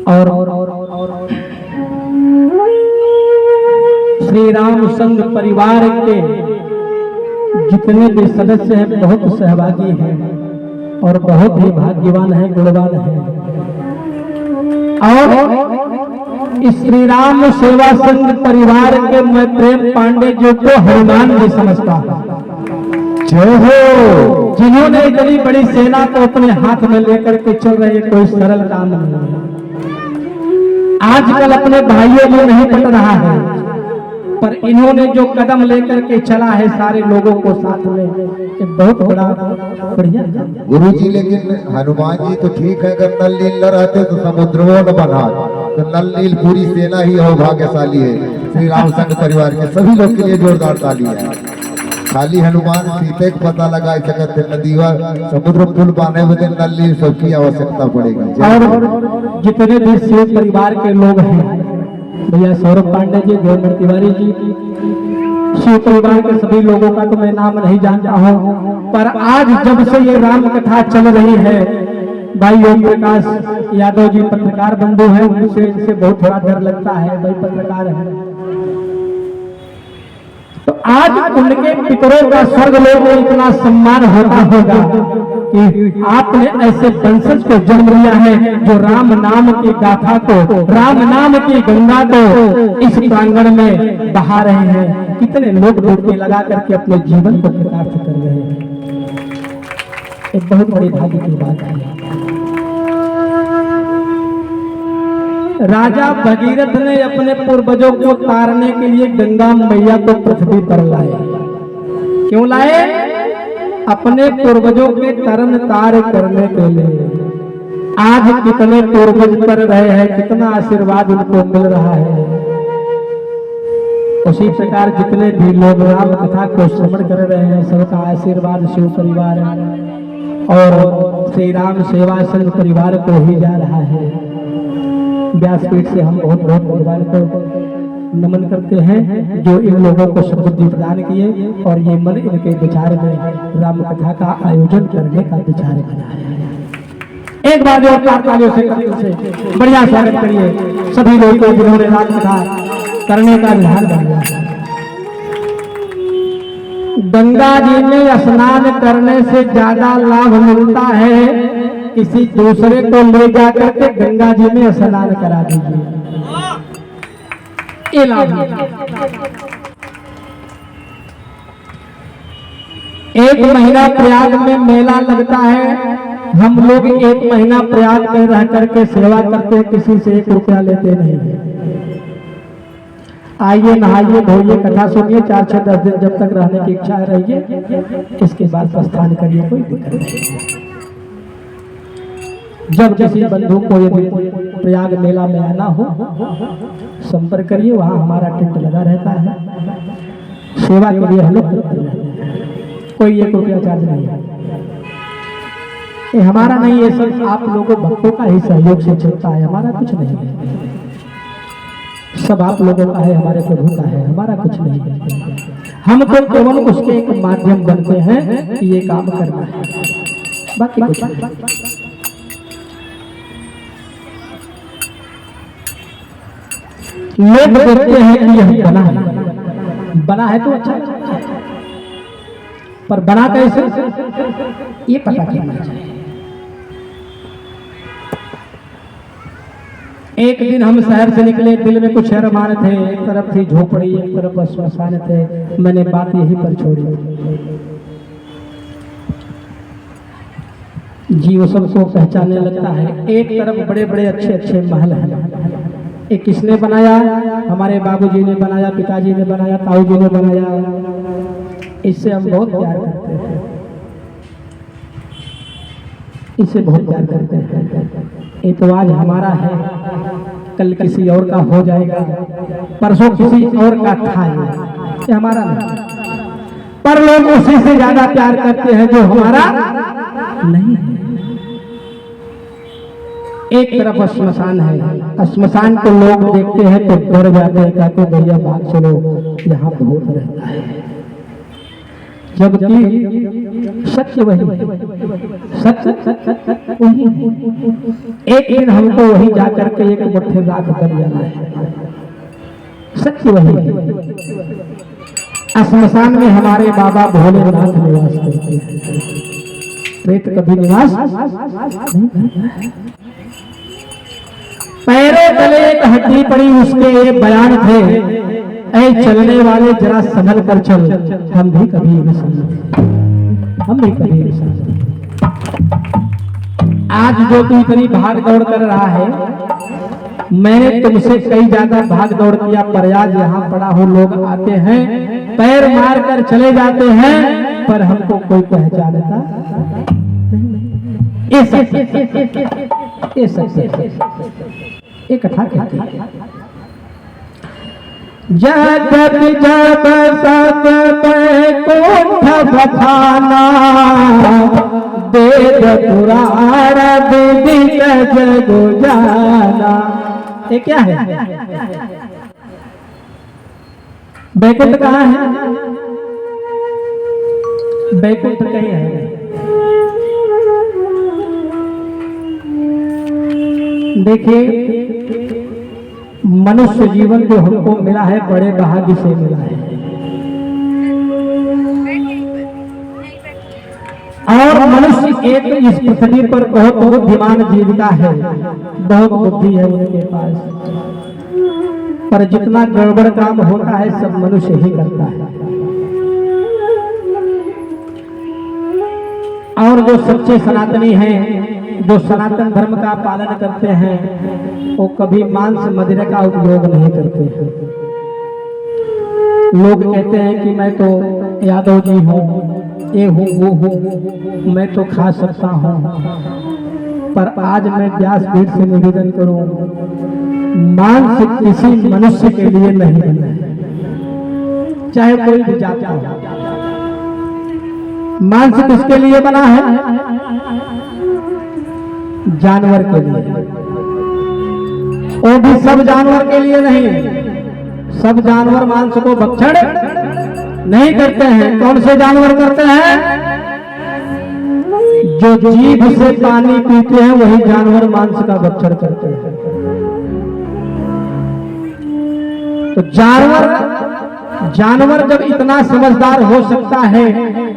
और श्री राम संघ परिवार के जितने भी सदस्य हैं बहुत सहभागी हैं और बहुत ही भाग्यवान हैं गुणवान हैं। और श्री राम सेवा संघ परिवार के मैं प्रेम पांडे जी को हनुमान जी समझता हूं। जय हो। जिन्होंने इतनी बड़ी सेना को अपने हाथ में लेकर के चल रहे कोई सरल काम नहीं है। आजकल अपने भाइयों में नहीं पट रहा है पर इन्होंने जो कदम लेकर के चला है सारे लोगों को साथ में बहुत बड़ा बढ़िया। गुरु जी लेकिन हनुमान जी तो ठीक है अगर नल नील न रहते तो समुद्रों न बना तो नल नील पूरी सेना ही हो भाग्यशाली है। श्री राम संघ परिवार के सभी लोग के लिए जोरदार ताली है। खाली हनुमान सीते को पता लगा सकते नदीवा समुद्र पुल पाने बदे नल नील सबकी आवश्यकता पड़ेगी। और जितने भी शिव परिवार के लोग हैं, भैया सौरभ पांडे जी, देवेंद्र तिवारी जी, शिव परिवार के सभी लोगों का तो मैं नाम नहीं जानता हूँ, पर आज जब से ये राम कथा चल रही है, भाई ओम प्रकाश यादव जी पत्रकार बंधु हैं, उनसे इनसे बहुत थोड़ा डर लगता है, भाई पत्रकार है, तो आज उनके पितरों का स्वर्ग लोक में इतना सम्मान होता होगा कि आपने ऐसे वंशज को जन्म लिया है जो राम नाम की गाथा को, राम नाम की गंगा को इस प्रांगण में बहा रहे हैं। कितने लोग डुबकी लगा करके अपने जीवन को कृतार्थ कर रहे हैं। एक बहुत बड़ी भाग्य की बात है। राजा भगीरथ ने अपने पूर्वजों को तारने के लिए गंगा मैया को पृथ्वी पर लाए। क्यों लाए? अपने पूर्वजों के तरन तार करने के लिए। आज कितने पूर्वज कर रहे हैं, कितना आशीर्वाद उनको मिल रहा है। उसी प्रकार जितने भी लोग राम कथा को श्रवण कर रहे हैं, सबका आशीर्वाद शिव परिवार और श्री राम सेवा संघ परिवार को ही जा रहा है। व्यासपीठ से हम बहुत बहुत भगवान को नमन करते हैं जो इन लोगों को सद्बुद्धि प्रदान किए और ये मन इनके विचार में राम कथा का आयोजन करने का विचार बनाया। एक बार और तालियों से बढ़िया स्वागत करिए सभी लोगों को जिन्होंने राम कथा करने का विधान बनाया। गंगा जी में स्नान करने से ज्यादा लाभ मिलता है किसी दूसरे को ले जाकर के गंगा जी में स्नान करा दीजिए। ये लाभ एक महीना प्रयाग में मेला लगता है, हम लोग एक महीना प्रयाग में रह करके सेवा करते हैं, किसी से 1 रुपया लेते नहीं है। आइए नहाइए धोइए कथा सुनिए, 4 6 10 दिन जब तक रहने की इच्छा रहिए, इसके बाद प्रस्थान करिए, कोई दिक्कत नहीं। जब किसी बंधु को यदि प्रयाग मेला में आना हो संपर्क करिए, वहाँ हमारा टेंट लगा रहता है, सेवा के लिए हम लोग कोई 1 रुपया चार्ज नहीं है। ये हमारा नहीं है, सब आप लोगों भक्तों का ही सहयोग से चलता है, हमारा कुछ नहीं है। सब आप लोगों का है, हमारे प्रभु का है, हमारा कुछ नहीं है। हम तो केवल उसके एक माध्यम बनते हैं कि ये काम करना है, बाकी कुछ नहीं। लोग देखते हैं कि यह बना है तो अच्छा, पर बना कैसे ये पता करना चाहिए। एक दिन हम शहर से निकले, दिल में कुछ अरमान थे, एक तरफ थी झोपड़ी, एक तरफ श्मशान थे, मैंने बात यही पर छोड़ी। जीव सबको पहचानने लगता है। एक तरफ बड़े बड़े अच्छे अच्छे महल हैं, एक किसने बनाया? हमारे बाबूजी ने बनाया, पिताजी ने बनाया, ताऊ जी ने बनाया। इससे हम बहुत प्यार करते हैं, इससे बहुत प्यार करते हैं। ये तो आज हमारा है, कल किसी और का हो जाएगा, परसों किसी और का था, ये हमारा नहीं। पर लोग उसी से ज्यादा प्यार करते हैं जो हमारा नहीं है। एक तरफ श्मशान है, श्मशान को लोग देखते हैं तो डर जाते हैं, कहते भैया भाग चलो, यहाँ भूत रहता है। जबकि सत्य वही है, सत्य वही है। एक दिन हमको वही जाकर के एक मुट्ठी राख कर जाना है, सत्य वही है। श्मशान में हमारे बाबा भोलेनाथ निवास करते हैं, प्रेत कभी निवास नहीं। पैरों तले एक हड्डी पड़ी, उसके ये बयान थे, ऐ चलने वाले जरा संभल कर चल, हम भी कभी हम भी कभी आज जो तू इतनी भाग दौड़ कर रहा है, मैंने तुमसे कई ज्यादा भाग दौड़ किया, पर आज यहाँ पड़ा हो, लोग आते हैं पैर मार कर चले जाते हैं, पर हमको कोई पहचानता नहीं। ये सच एक कथा कहती है, जब जब सब बैकुंठ बखाना, वेद पुराण विदित जग जाना। ये क्या है? बैकुंठ कहाँ है? बैकुंठ कहीं है? देखिए, मनुष्य जीवन जो हमको मिला है बड़े भाग्य से मिला है, और मनुष्य एक इस पृथ्वी पर बहुत बुद्धिमान जीविका है, बहुत बुद्धि है उनके पास, पर जितना गड़बड़ काम होता है सब मनुष्य ही करता है। और जो सच्चे सनातनी हैं, जो सनातन धर्म का पालन करते हैं, वो कभी मांस मदिरा का उपयोग नहीं करते हैं। लोग कहते हैं कि मैं तो यादव जी हूँ, ये हूँ वो हूँ, मैं तो खा सकता हूँ, पर आज मैं व्यासपीठ से निवेदन करूँ, मांस किसी मनुष्य के लिए नहीं बना है, चाहे कोई भी जाता हो। मांस किसके लिए बना है? जानवर के लिए। वो भी सब जानवर के लिए नहीं। सब जानवर मांस को भक्षण नहीं करते हैं। कौन से जानवर करते हैं? जो जीभ से पानी पीते हैं वही जानवर मांस का भक्षण करते हैं। तो जानवर जब इतना समझदार हो सकता है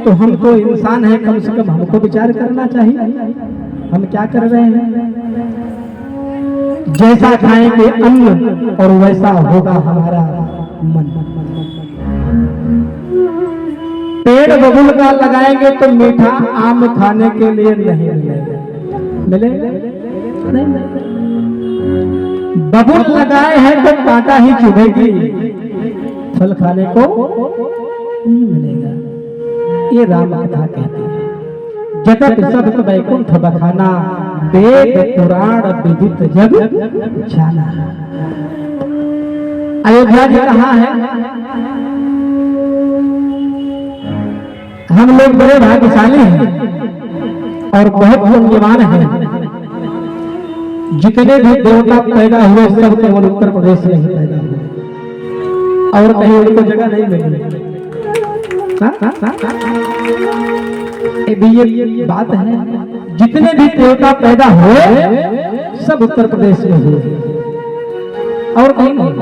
तो हम तो इंसान हैं, कम से कम हमको विचार करना चाहिए हम क्या कर रहे हैं। जैसा खाएंगे अन्न और वैसा होगा हमारा मन। पेड़ बबूल का लगाएंगे तो मीठा आम खाने के लिए नहीं मिलेगा, नहीं। बबूल लगाए हैं तो कांटा ही चुभेगी, फल खाने को नहीं मिलेगा। ये राम कथा कहती है। जगत सब वैकुंठ बखाना, वेद पुराण विदित जग जाना। अयोध्या जी कहाँ है? हम लोग बड़े भाग्यशाली हैं और बहुत पुण्यवान हैं। जितने भी देवता पैदा हुए सब केवल उत्तर प्रदेश में ही पैदा हुए और कहीं उनको जगह नहीं मिली। ये बात है, जितने भी देवता पैदा हुए सब उत्तर प्रदेश में हुए और कहीं नहीं।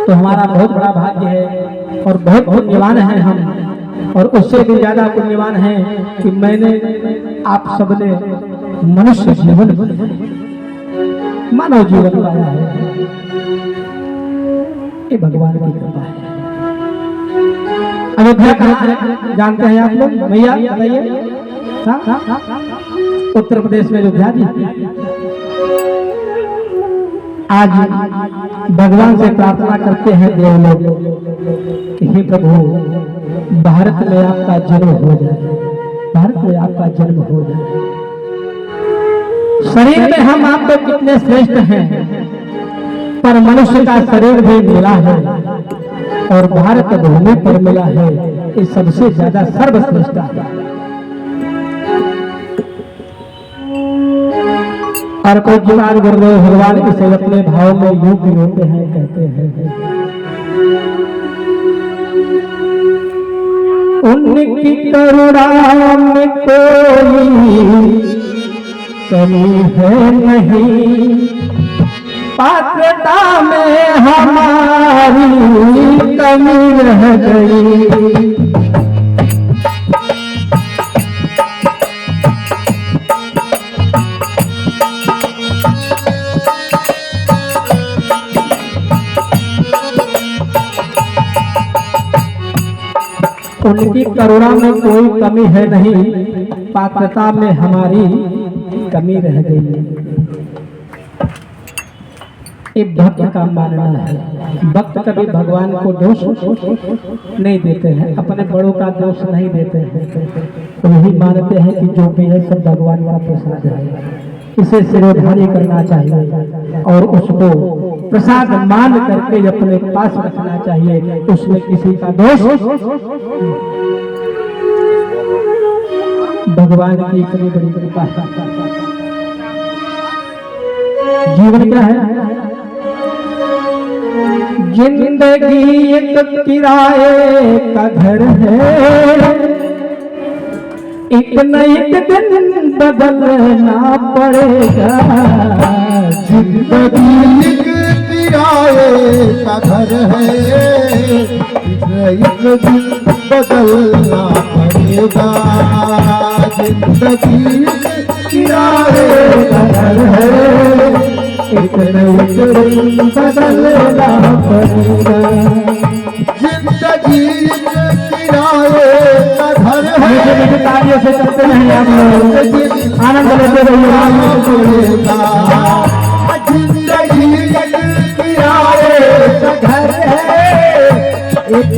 तो हमारा बहुत बड़ा भाग्य है और बहुत पुण्यवान हैं हम, और उससे भी ज्यादा पुण्यवान है कि मैंने आप सबने मनुष्य जीवन मानव जीवन पाया है। ये भगवान की कृपा है। अयोध्या कहाँ है जानते हैं आप लोग? भैया बताइए। उत्तर प्रदेश में अयोध्या जी। आज भगवान से प्रार्थना करते हैं देव लोग कि हे प्रभु, भारत में आपका जन्म हो जाए, भारत में आपका जन्म हो जाए। शरीर में हम आपको कितने श्रेष्ठ हैं, पर मनुष्य का शरीर भी मिला है और भारत भूमि पर मिला है, ये सबसे ज्यादा सर्वश्रेष्ठ है। और कोई जीवान गुरुदेव भगवान इसे अपने भाव में यूं पिरोते हैं, कहते हैं उनकी करुणा में कोई कमी है नहीं, पात्रता में हमारी कमी रह गई। उनकी करुणा में कोई कमी है नहीं, पात्रता में हमारी कमी रह गई। ये भक्त का मानना है। भक्त कभी भगवान को दोष नहीं देते हैं, अपने बड़ों का दोष नहीं देते हैं, वही मानते हैं कि जो भी है सब भगवान का प्रसाद है। इसे सिरोधार्य करना चाहिए और उसको प्रसाद मान करके अपने पास रखना चाहिए। उसमें किसी का दोष भगवान की इतनी बड़ी कृपा है। जीवन क्या है? जिंदगी एक किराए का घर है, एक न एक दिन बदलना पड़ेगा। जिंदगी एक किराए का घर है, एक दिन बदलना पड़ेगा। जिंदगी किराए का घर है, एक न एक दिन बदलना पड़ेगा। जिंदगी किराए का घर है, मुझे कार्य से चलते नहीं आप लोग आनंद लेते रहिए। जिंदगी किराए का घर है, एक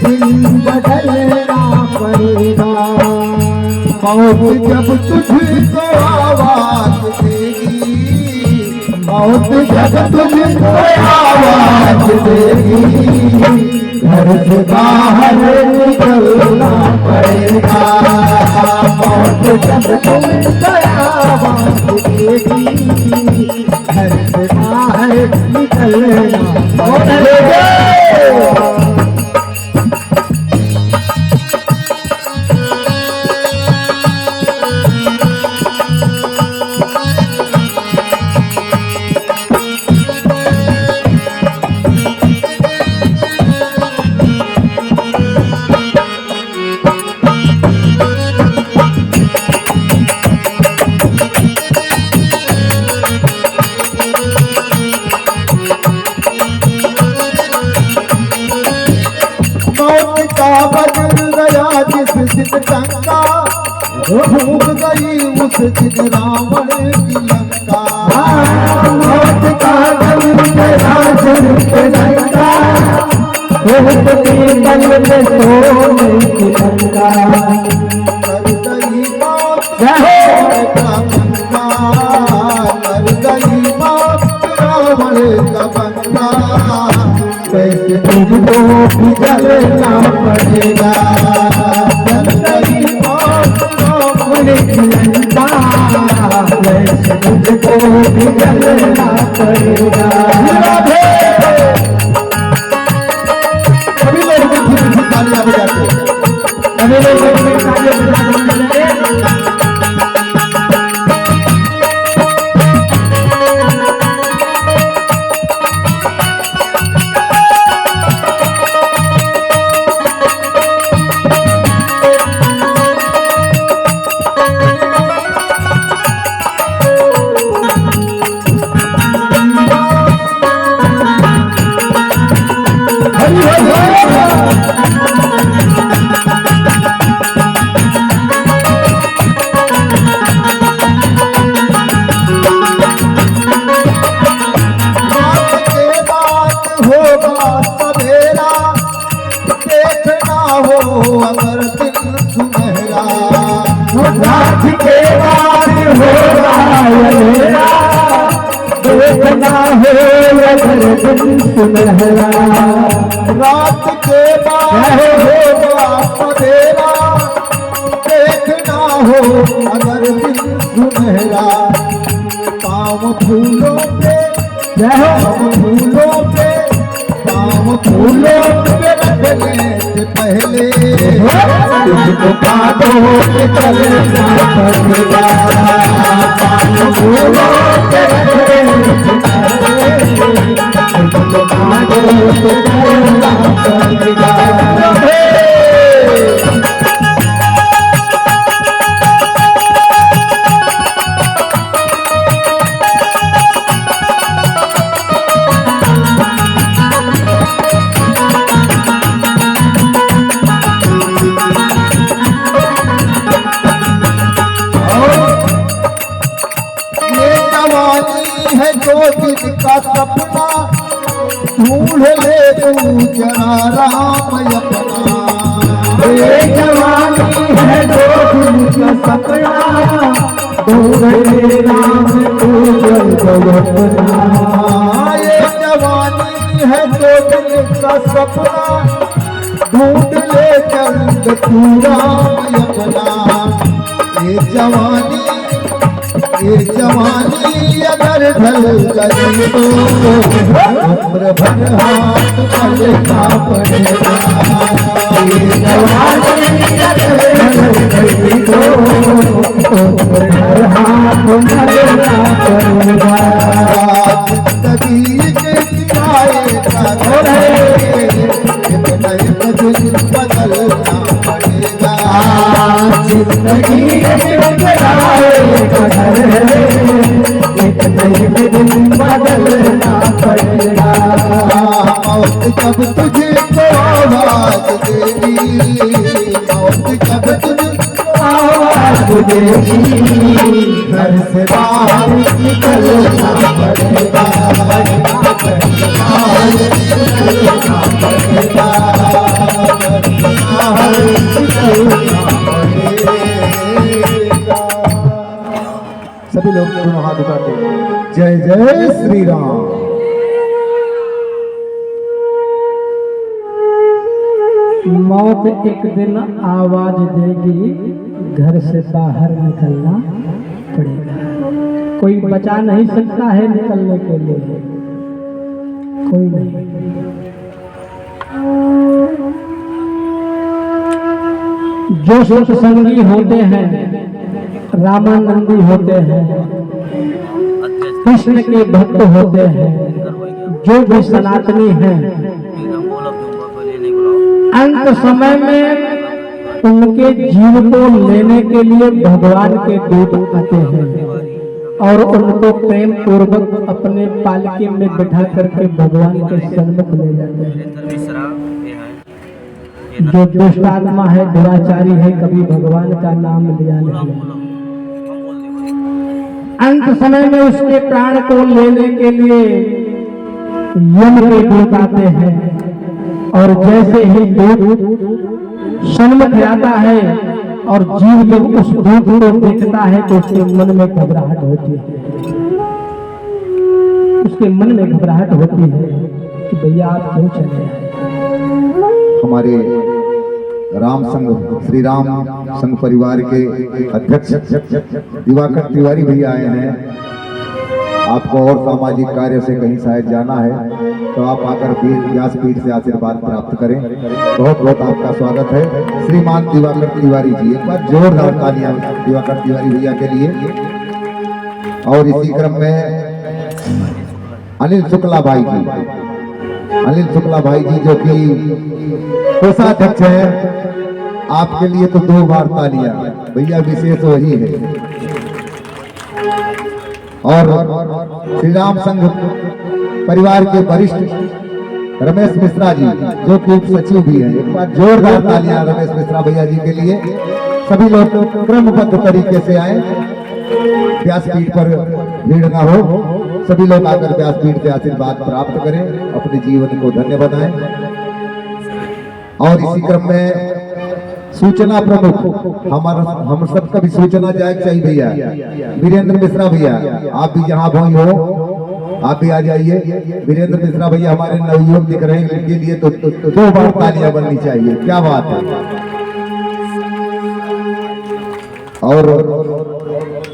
दिन बदलना पड़ेगा। मौत जब तुझको आवाज देगी, मौत जब तुझको आवाज देगी, घर से बाहर निकलना पड़ेगा। मौत जब तुझको आवाज देगी, घर से बाहर निकलना पड़ेगा। भूख गई उस दिन रावण की लंका। मौत का दम रावण की लंका, भूख की तन पे सोने की लंका। कर गई मौत रावण का बंका, कर गई मौत रावण का बंका। कैसे तुझको भी जलना पड़ेगा। कर गई मौत रावण की लंका, कैसे तुझको भी जलना पड़ेगा। सभी लोग तालियां बजाते हैं। अभी लोग कार्य से अगर दिन सुनहरा, रात के बाद होगा अंधेरा, देखना हो अगर दिन सुनहरा। रात के बाद होगा अंधेरा, देखना हो अगर दिन सुनहरा। पाँव फूलों पे, पाँव फूलों पे, पाँव फूलों पे रखने से पहले तुझको कांटों पे चलना पड़ेगा। पाँव फूलों पे रखने से पहले तुझको कांटों पे चलना पड़ेगा। है जो दिन का सपना, ढूंढ ले तू जरा राम अपना। ये जवानी है जो दिन का सपना, ढूंढ मेरे राम तू अपना। ये जवानी है जो दिल का सपना, ढूंढ ले जल्द तू राम अपना। ये जवानी अगर ढल गई तो उम्र भर हाथ चलना पड़ेगा। ये जवानी अगर ढल गई तो उम्र भर हाथ चलना पड़ेगा। जिंदगी के किराए का एक दिन बदलना पड़ेगा। जिंदगी के किराए का एक दिन बदलना पड़ेगा। मौत जब तुझे को आवाज देगी, मौत जब तुझको आवाज देगी, घर से बाहर निकलना पड़ेगा। बाहर निकलना पड़ेगा। बाहर निकलना पड़ेगा। सभी लोग दोनों हाथ उठाते जय जय श्री राम। मौत एक दिन आवाज देगी, घर से बाहर निकलना पड़ेगा। कोई बचा नहीं सकता है निकलने के लिए, कोई नहीं। जो सत्संगी होते हैं, रामानंदी होते हैं, कृष्ण के भक्त होते हैं, जो भी सनातनी हैं, अंत समय में उनके जीव को लेने के लिए भगवान के दूत आते हैं और उनको प्रेम पूर्वक अपने पालकी में बिठा करके भगवान के सन्मुख ले जाते हैं। जो दुष्टात्मा है, दुराचारी है, कभी भगवान का नाम लिया नहीं। अंत समय में उसके प्राण को लेने के लिए यम के दूत आते हैं और जैसे ही दूत सन्मुख आता है और जीव जब उस दूत को देखता है तो उसके मन में घबराहट होती है। उसके मन में घबराहट होती है कि भैया आप क्यों चले आए। हमारे राम संघ श्री राम संघ परिवार के अध्यक्ष दिवाकर तिवारी भैया आए हैं। आपको और सामाजिक कार्य से कहीं शायद जाना है तो आप आकर व्यासपीठ से आशीर्वाद प्राप्त करें। बहुत बहुत आपका स्वागत है श्रीमान दिवाकर तिवारी जी। एक बार जोरदार तालियां दिवाकर तिवारी भैया के लिए। और इसी क्रम में अनिल शुक्ला भाई जी, अनिल शुक्ला भाई जी जो कि कोषाध्यक्ष है, आपके लिए तो 2 बार तालियां भैया, विशेष वही है। और श्री राम संघ परिवार के वरिष्ठ रमेश मिश्रा जी जो कि उप सचिव भी हैं। एक बार जोरदार तालियां रमेश मिश्रा भैया जी के लिए। सभी लोग क्रमबद्ध तरीके से आए, व्यासपीठ पर भीड़ ना हो। सभी लोग आकर व्यासपीठ से आशीर्वाद प्राप्त करें, अपने जीवन को धन्य बनाएं। और इसी क्रम में सूचना प्रमुख हम सबका भी सूचना जाए चाहिए भैया, वीरेंद्र मिश्रा भैया आप भी जहाँ भाई हो आप भी आ जाइए। वीरेंद्र मिश्रा भैया हमारे नवयुवक दिख रहे हैं, इनके लिए तो 2 बार तालियां बननी चाहिए। क्या बात है। और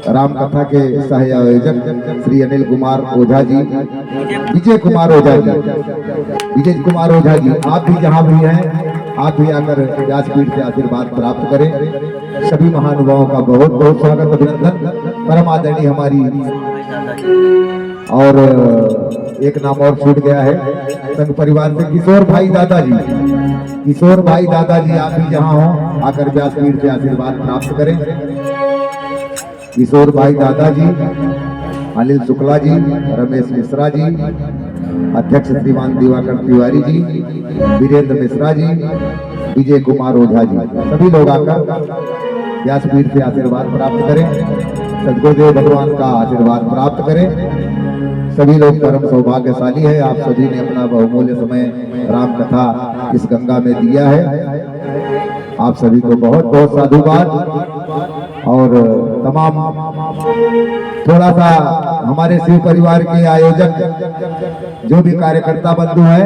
राम कथा के सह आयोजक श्री अनिल कुमार ओझा जी, विजय कुमार ओझा जी, आप भी जहाँ भी हैं आप भी आकर व्यासपीठ से आशीर्वाद प्राप्त करें। सभी महानुभावों का बहुत बहुत स्वागत, अभिनंदन। परम आदरणीय हमारी, और एक नाम और छूट गया है संघ परिवार से, किशोर भाई दादाजी, आप भी जहाँ हो आकर व्यासपीठ से आशीर्वाद प्राप्त करें। किशोर भाई दादाजी, अनिल शुक्ला जी, रमेश मिश्रा जी, अध्यक्ष श्रीमान दिवाकर तिवारी जी, वीरेंद्र मिश्रा जी, विजय कुमार ओझा जी, सभी लोग आकर व्यासपीठ से आशीर्वाद प्राप्त करें। सदगुरुदेव भगवान का आशीर्वाद प्राप्त करें। सभी लोग परम सौभाग्यशाली है, आप सभी ने अपना बहुमूल्य समय राम कथा इस गंगा में दिया है। आप सभी को बहुत बहुत साधुवाद। और तमाम थोड़ा सा हमारे शिव परिवार के आयोजक जो भी कार्यकर्ता बंधु हैं,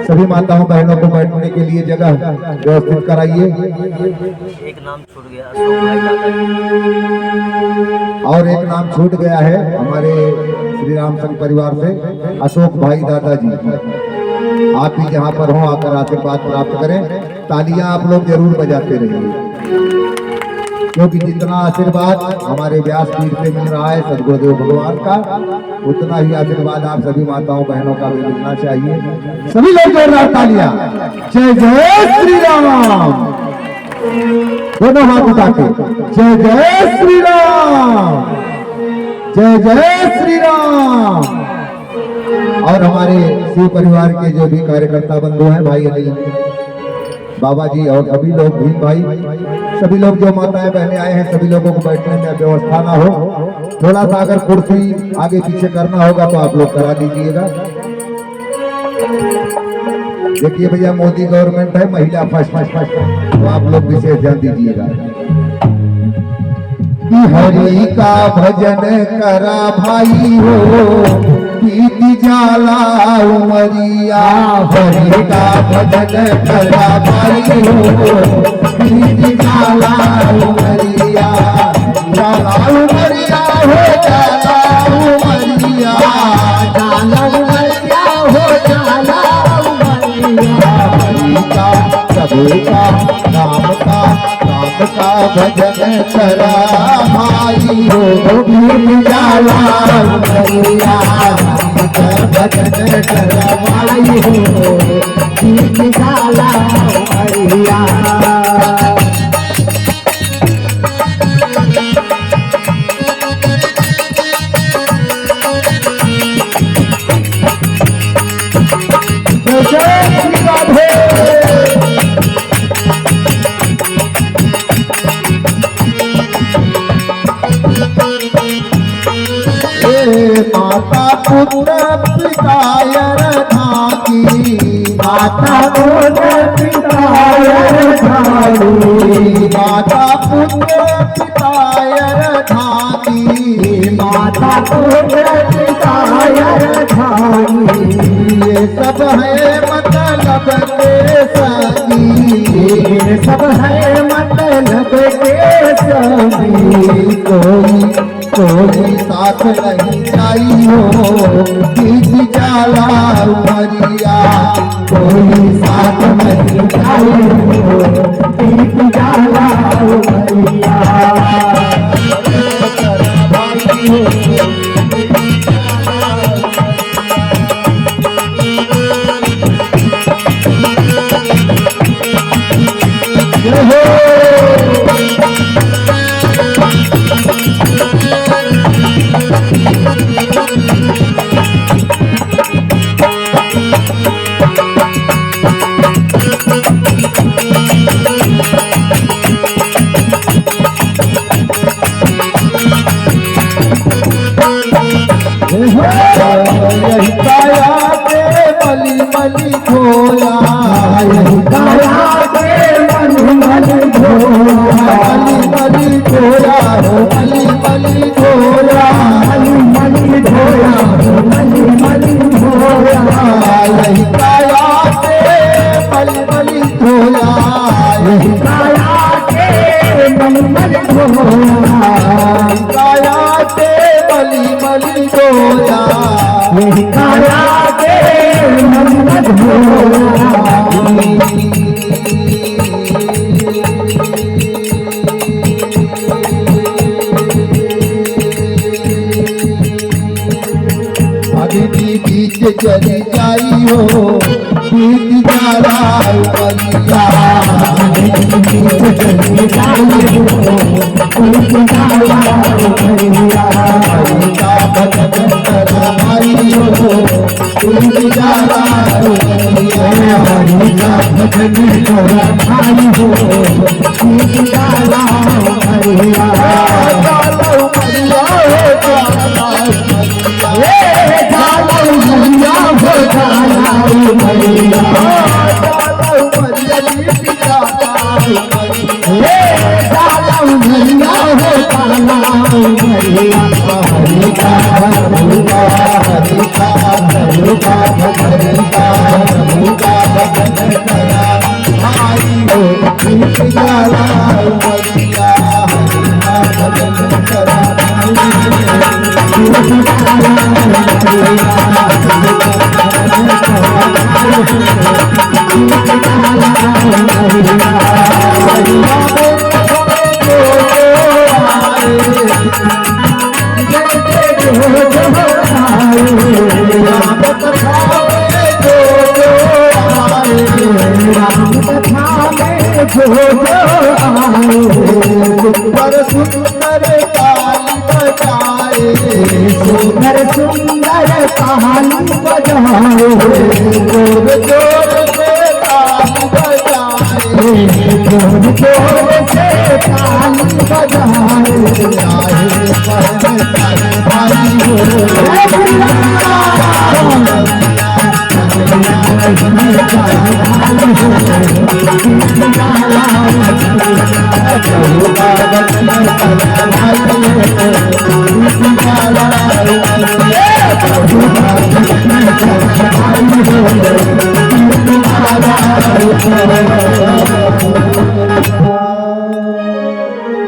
सभी माताओं बहनों को बैठने के लिए जगह व्यवस्थित कराइए। एक नाम छूट गया, अशोक भाई दादा जी। और एक नाम छूट गया है हमारे श्री राम संघ परिवार से, अशोक भाई दादाजी। आप भी जहां पर हो आकर आशीर्वाद प्राप्त करें। तालियां आप लोग जरूर बजाते रहिए, क्योंकि जितना आशीर्वाद हमारे व्यास पीठ से मिल रहा है सदगुरुदेव भगवान का, उतना ही आशीर्वाद आप सभी माताओं बहनों का भी मिलना चाहिए। सभी लोग जोरदार तालियां। जय जय श्री राम, दोनों हाथ उठा के जय जय श्री राम, जय जय श्री राम। और हमारे शिव परिवार के जो भी कार्यकर्ता बंधु हैं, भाई अनिल बाबा जी और सभी लोग, भीम भाई, सभी लोग जो माताएं बहने आए हैं, सभी लोगों को बैठने में व्यवस्था ना हो, थोड़ा सा अगर कुर्सी आगे पीछे करना होगा तो आप लोग करा दीजिएगा। देखिए भैया, मोदी गवर्नमेंट है, महिला फर्स्ट फर्स्ट फर्स्ट, तो आप लोग विशेष ध्यान दीजिएगा। हरि का भजन करा भाई हो, बीती जाला उमरिया। हरि का भजन करा भाई हो, बीती जाला उमरिया। जाला उमरिया हो, जाला उमरिया, जाला उमरिया हो, जाला उमरिया। हरि का सबका नाम का भजन करा भाई हो, बीत जाला उमरिया। भजन करा भाई हो, बीत जाला उमरिया। माता पुत्र पितायर धाकी, माता पुत्र पितायर धाकी, माता पुत्र पितायर धाकी, माता पुत्र पितायर धाकी। ये सब है मतलब के संगी, ये सब है मतलब के संगी। कोई साथ नहीं आई हो, बीत जाला उमरिया। कोई साथ नहीं आई हो, बीत जाला उमरिया। यही काया के मली मली धोया, यही काया के मली मली धोया, मली मली धोया हो, मली मली धोया, मली मली धोया हो, मली मली धोया। यही काया के मली मली धोया, यही काया के मली मली धोया, काया के मली मली धोया, यही काया के मली मली धोया। अभी बीच चली जाई हो, बीत जाला उमरिया। बीच चली जाई हो, बीत जाला उमरिया। हरि का भजन करा भाई हो, बीत जाला उमरिया। हरि का भजन करा भाई हो, बीत जाला उमरिया। जाला उमरिया हो, जाला उमरिया हो, जाला उमरिया। जाला उमरिया बीत जाला उमरिया। जाला उमरिया हो, जाला प्रभु का भजन गाओ, प्रभु का भजन करा भाई हो, गीत गाला बजिया, हरि का भजन करा भाई हो, गीत गाला बजिया, हरि का भजन करा भाई हो, गीत गाला बजिया, हरि राम कथा में सुंदर सुंदर ताली बजाए, सुंदर सुंदर ताली बजाए, जोर जोर से ताली बजाए, जोर जोर से ताली बजाए, आए पहले सारे भाई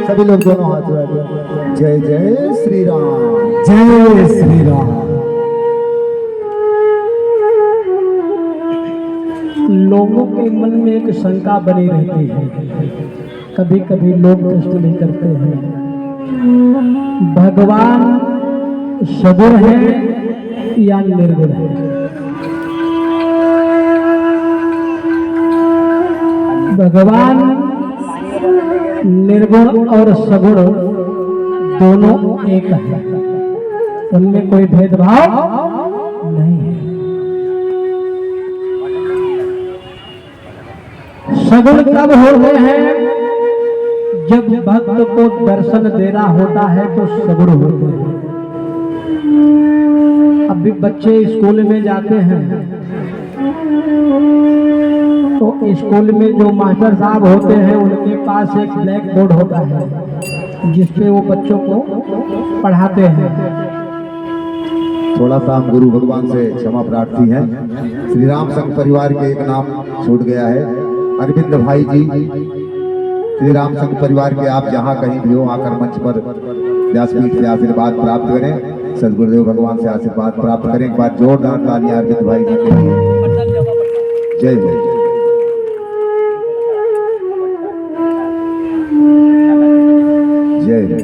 सभी लोग दोनों हाथ जोड़े, जय जय श्री राम, जय श्री राम। लोगों के मन में एक शंका बनी रहती है, कभी कभी लोग प्रश्न करते हैं, भगवान सगुण है या निर्गुण है? भगवान निर्गुण और सगुण दोनों एक है, उनमें कोई भेदभाव नहीं है। सगुण कब होते हैं? जब भक्त को दर्शन देना होता है तो सगुण होते हैं। अभी बच्चे स्कूल में जाते हैं तो स्कूल में जो मास्टर साहब होते हैं उनके पास एक ब्लैक बोर्ड होता है जिसपे वो बच्चों को पढ़ाते हैं। थोड़ा सा हम गुरु भगवान से क्षमा प्रार्थी हैं। श्री राम संघ परिवार के एक नाम छूट गया है, अरविंद भाई जी। श्री राम संघ परिवार के आप जहाँ कहीं भी हो आकर मंच पर व्यासपीठ से आशीर्वाद प्राप्त करें, सदगुरुदेव भगवान से आशीर्वाद प्राप्त करें। एक बार जोरदार तालियां अरविंद भाई जी के लिए। जय जय जय जय।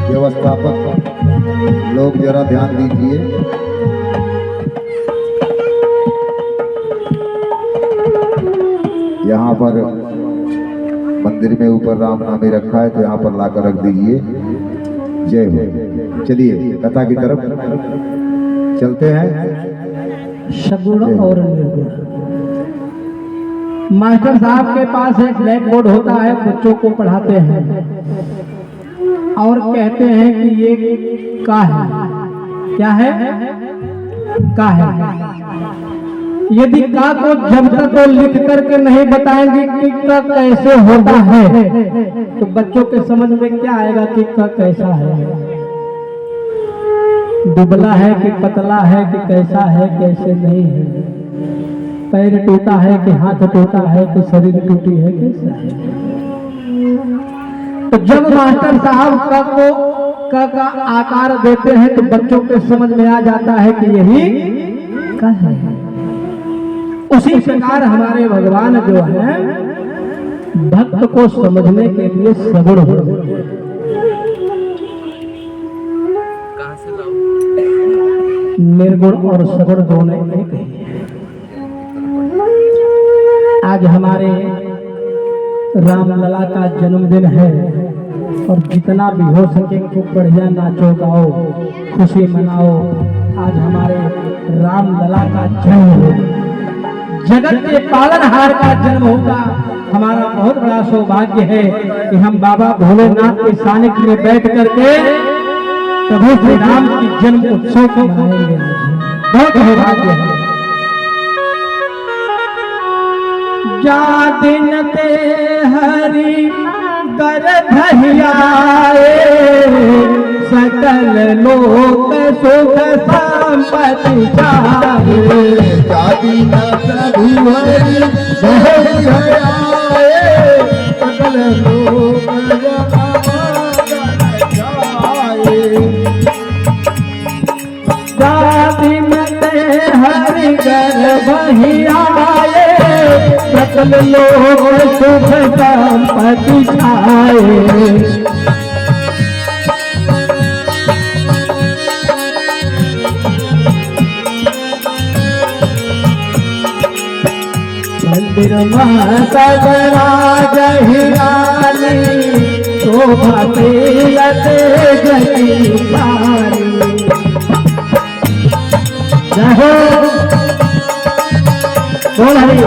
व्यवस्थापक लोग जरा ध्यान दीजिए। यहाँ पर मंदिर में ऊपर राम नामी रखा है तो यहाँ पर लाकर रख दीजिए। जय हो। चलिए कथा की तरफ चलते हैं। सगुण और निर्गुण। मास्टर साहब के पास एक ब्लैक बोर्ड होता है, बच्चों को पढ़ाते हैं और कहते हैं कि ये का है, क्या है, का है। यदि का को जब तक वो लिख करके नहीं बताएंगे कि का कैसे होता है तो बच्चों के समझ में क्या आएगा कि का कैसा है, दुबला है कि पतला है कि कैसा है कैसे नहीं है, पैर टूटा है कि हाथ टूटा है कि शरीर टूटी है कैसा है। तो जब मास्टर साहब का आकार देते हैं तो बच्चों के समझ में आ जाता है कि यही का है। उसी प्रकार हमारे भगवान जो है भक्त को समझने के लिए सगुण हो, निर्गुण और सगुण दोनों एक है। आज हमारे रामलला का जन्मदिन है और जितना भी हो सके खूब बढ़िया नाचो गाओ, खुशी मनाओ। आज हमारे रामलला का जन्म है। जगत के पालनहार का जन्म होगा। हमारा बहुत बड़ा सौभाग्य है कि हम बाबा भोलेनाथ के सानिध्य में बैठ करके प्रभु श्री राम की जन्म उत्सव को मनाएंगे। बहुत सौभाग्य है। जा दिन ते हरि गर्भहियाए सकल लोक सुख संपत्ति चाहे। जाति न प्रभु हरि गर्भहियाए सकल लोक जाति ते हरि गर्भहियाए सकल लोक सुख संपत्ति छाए। मंदिर महतबरा जहिरानी शोभा प्रियते जगीसारी। जय हो बोल हरि।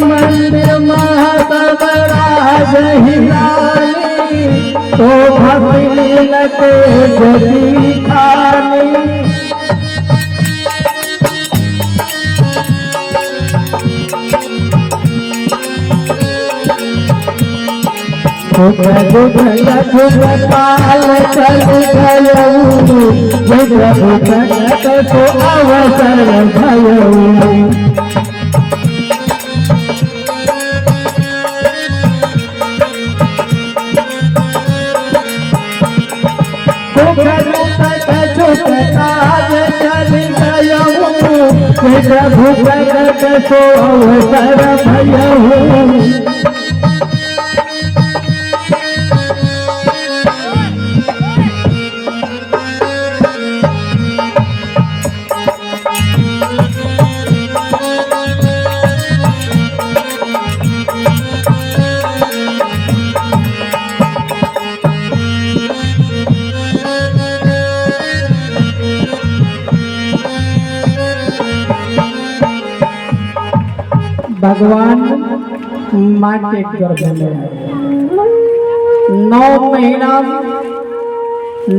मंदिर महतबरा जहिरानी शोभा प्रियते जगीसारी। गोपाल चल गयऊ प्रभु भगत को अवसर भयऊ। प्रभु भगत को अवसर भयऊ। भगवान माँ के गर्भ में आए।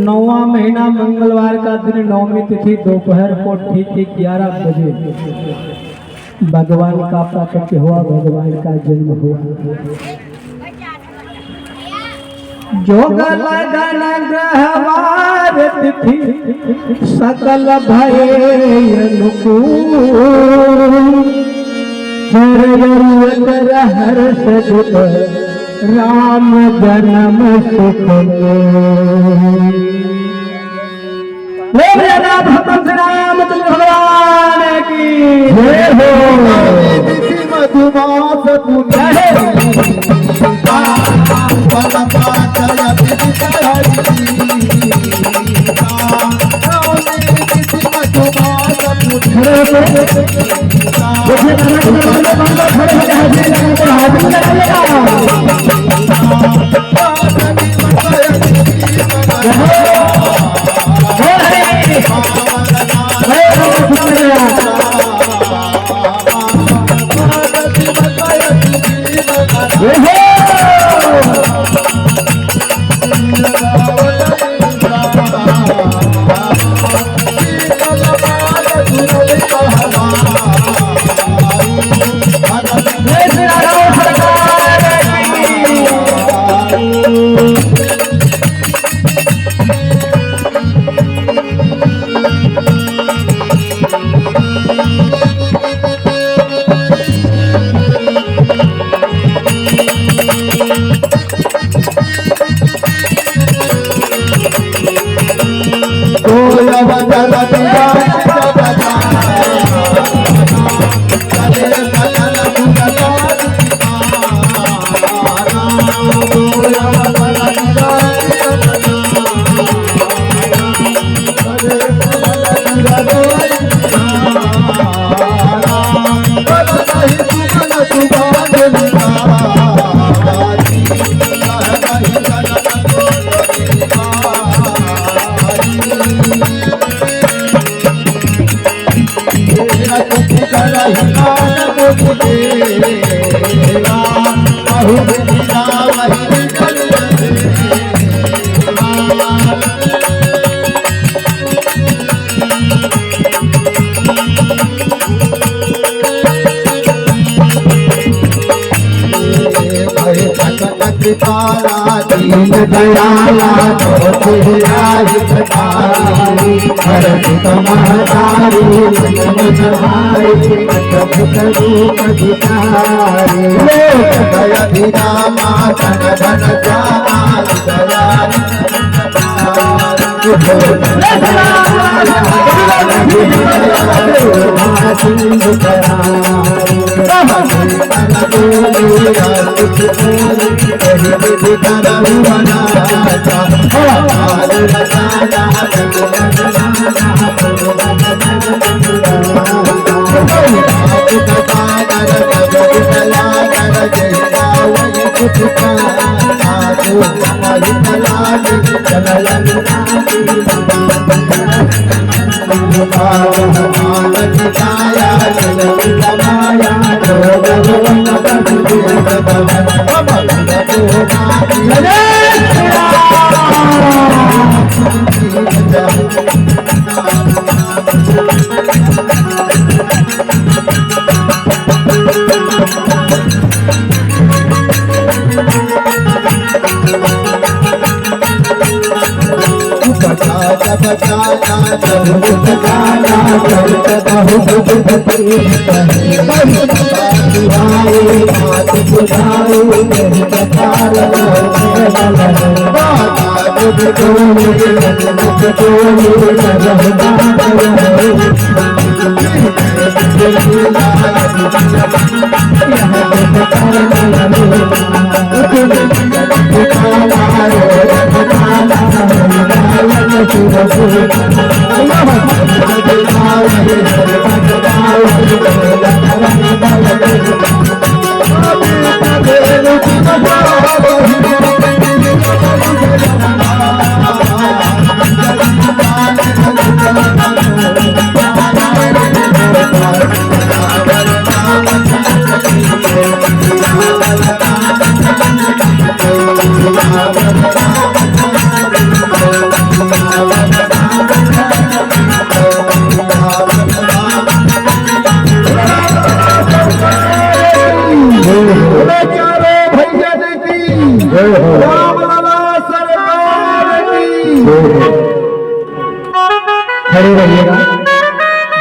9वां महीना मंगलवार का दिन 9वीं तिथि दोपहर को ठीक 11 बजे भगवान का प्राकट्य हुआ, भगवान का जन्म हुआ। जोग लगन ग्रहवार तिथि सकल भय अनुकूल। हर हर्ष दुख राम जन्म सुख भगवान की जय हो। मधुमास वही मान बुझेगा बहुत हीरा वही निकल कृपाला दीन दयाला हितकारी हर तुम्हारी अद्भुत रूप धिकारी दया धीरामा धन धन श्यामा खड़े रहिएगा।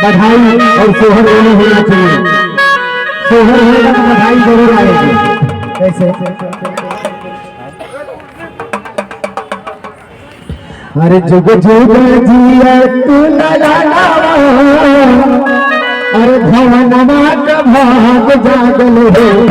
बधाई और सोहर दोनों होना चाहिए। सोहर होगा तो बधाई जरूर आएगी। कैसे? अरे जुग जुग जिया तू लगाना, अरे भवनमा का भाग जागल हो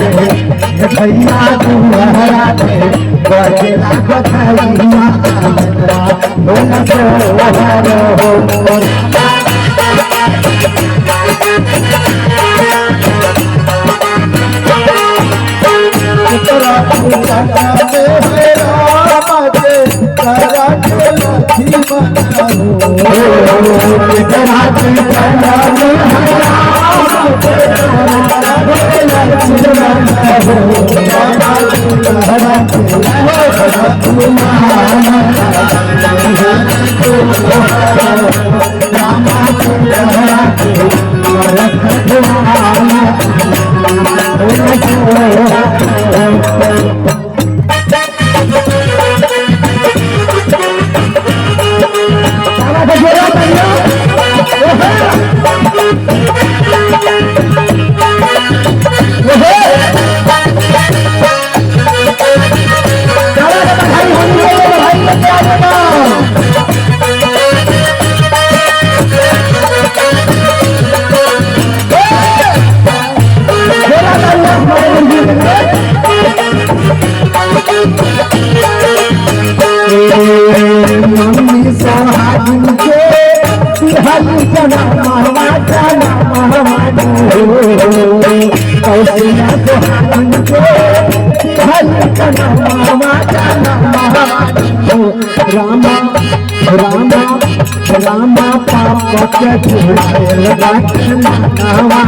भैया तू हराते बजेला कथैया बोला तो हो तेरा पूजा करते हैं रामते करा के लखी बनाओ तेरा पूजा करते हैं रामते करा के लखी बनाओ मम्मी सोहागिन के हर जना महवा जना महवा कौशिया सोहागिन के हर जना महवा जना महवा रामा रामा रामा पापा के झूठे रखना नावा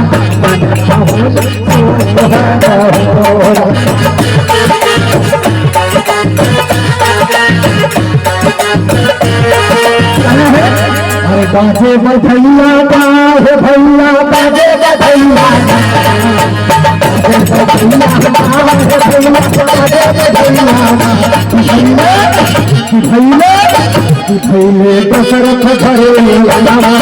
बाजे बधैया बाजे भैया बाजे बधैया भैले दशरथ घरे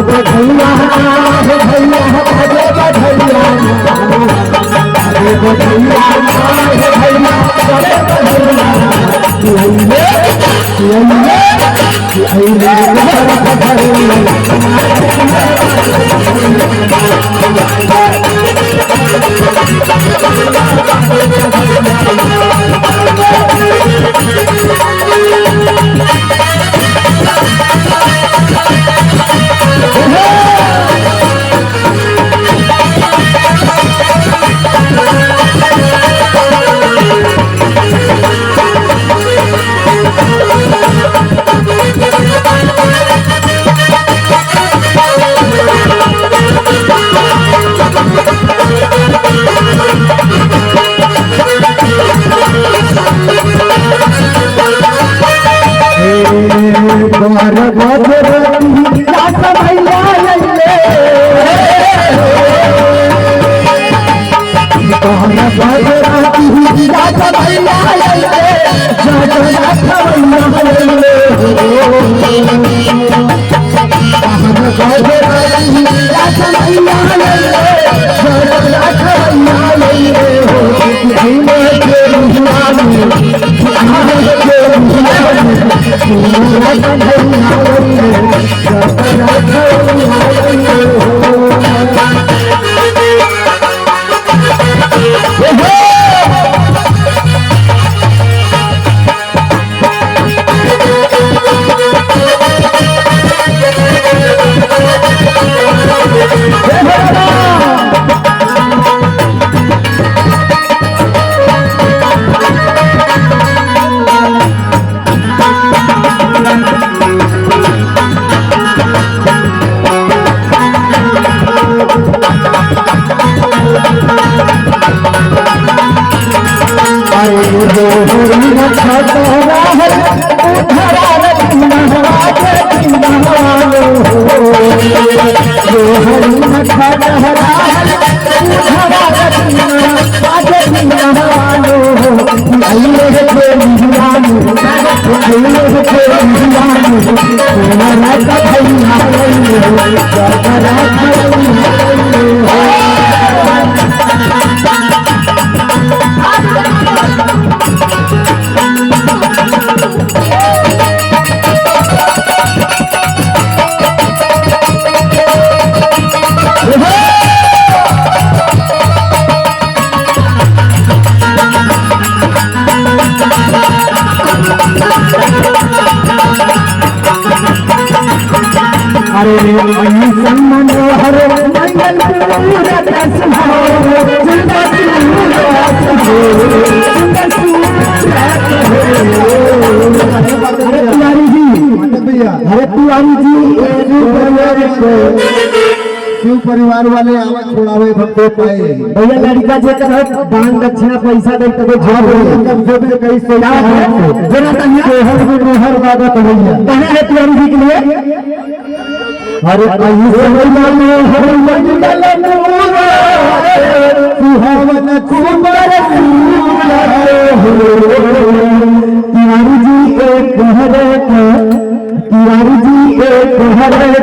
बधैया हे भैया बाजे बधैया बाजे बधैया हे भैया बाजे बधैया मनोहर मंगल अरे तिवारी जी शिव परिवार वाले आवाज छोड़ावे भक्तो पाए भैया लड़का जे कहत दान दक्षिणा पैसा दे तबे जॉब हो तब जो भी कैसे जना तनी हर बात भैया कहां है तिवारी जी के लिए अरे कहीं से में हर मंगल सुहावन कुमार तिवारी जी एक हरे तिवारी जी एक हरे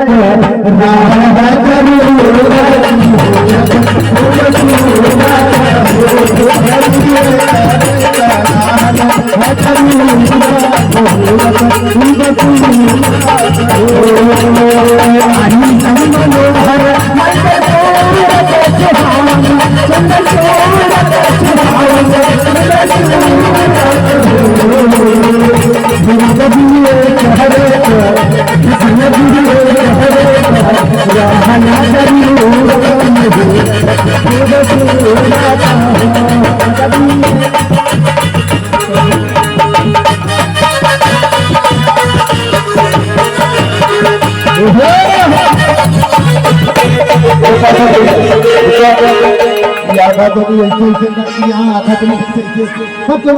यादा तो ऐसे यहाँ आखा तो सब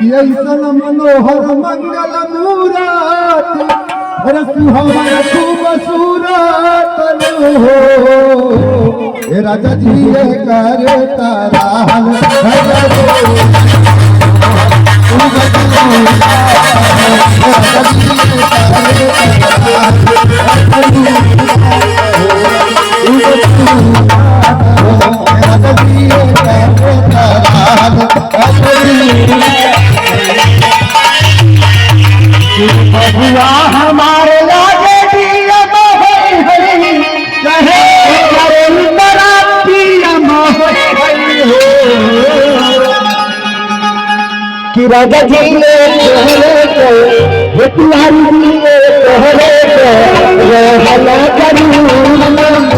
ऐसा मनोहर मंगल मूरत अरे सुहावन खूब सूरत हो राजा जी ये करे तारा बबुआ हमारे लागे दिया मोहन हरी कहे करें बड़ा पिया मोहन हरी कि राजा जी ने तोहरे को हे तुम्हारी ने तोहरे को रहना करूं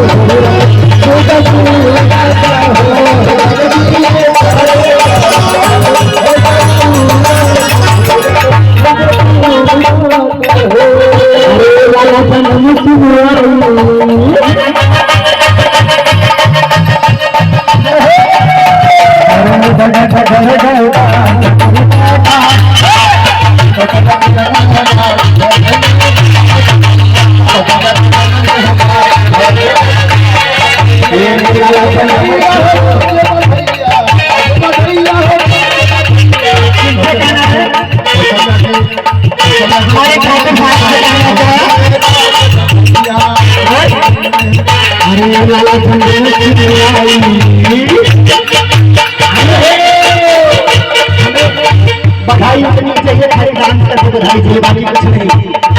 बधाई इतनी चाहिए खाली डांस करके बधाई चाहिए बाकी कुछ नहीं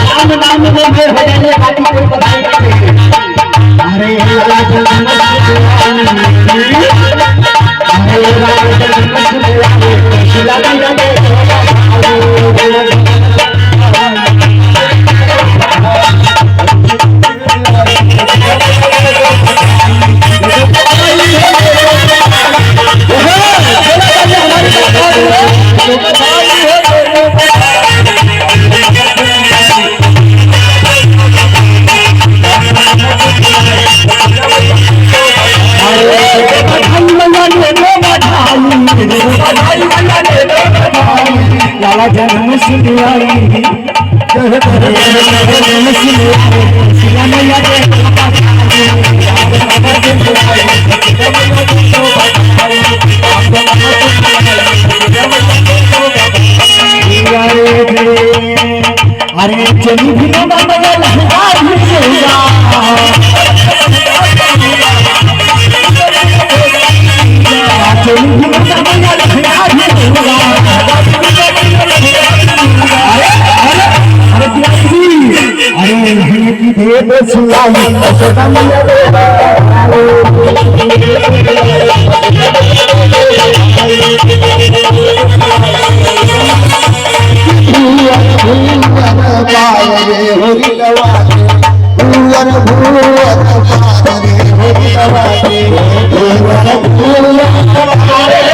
नाम नाम में हो जाने बाकी कोई बधाई नहीं अरे लाला जन्म सिंधियाई जन्म सिंधियाई सिया मैया दे अरे चली भी ना मगल देव सुनाई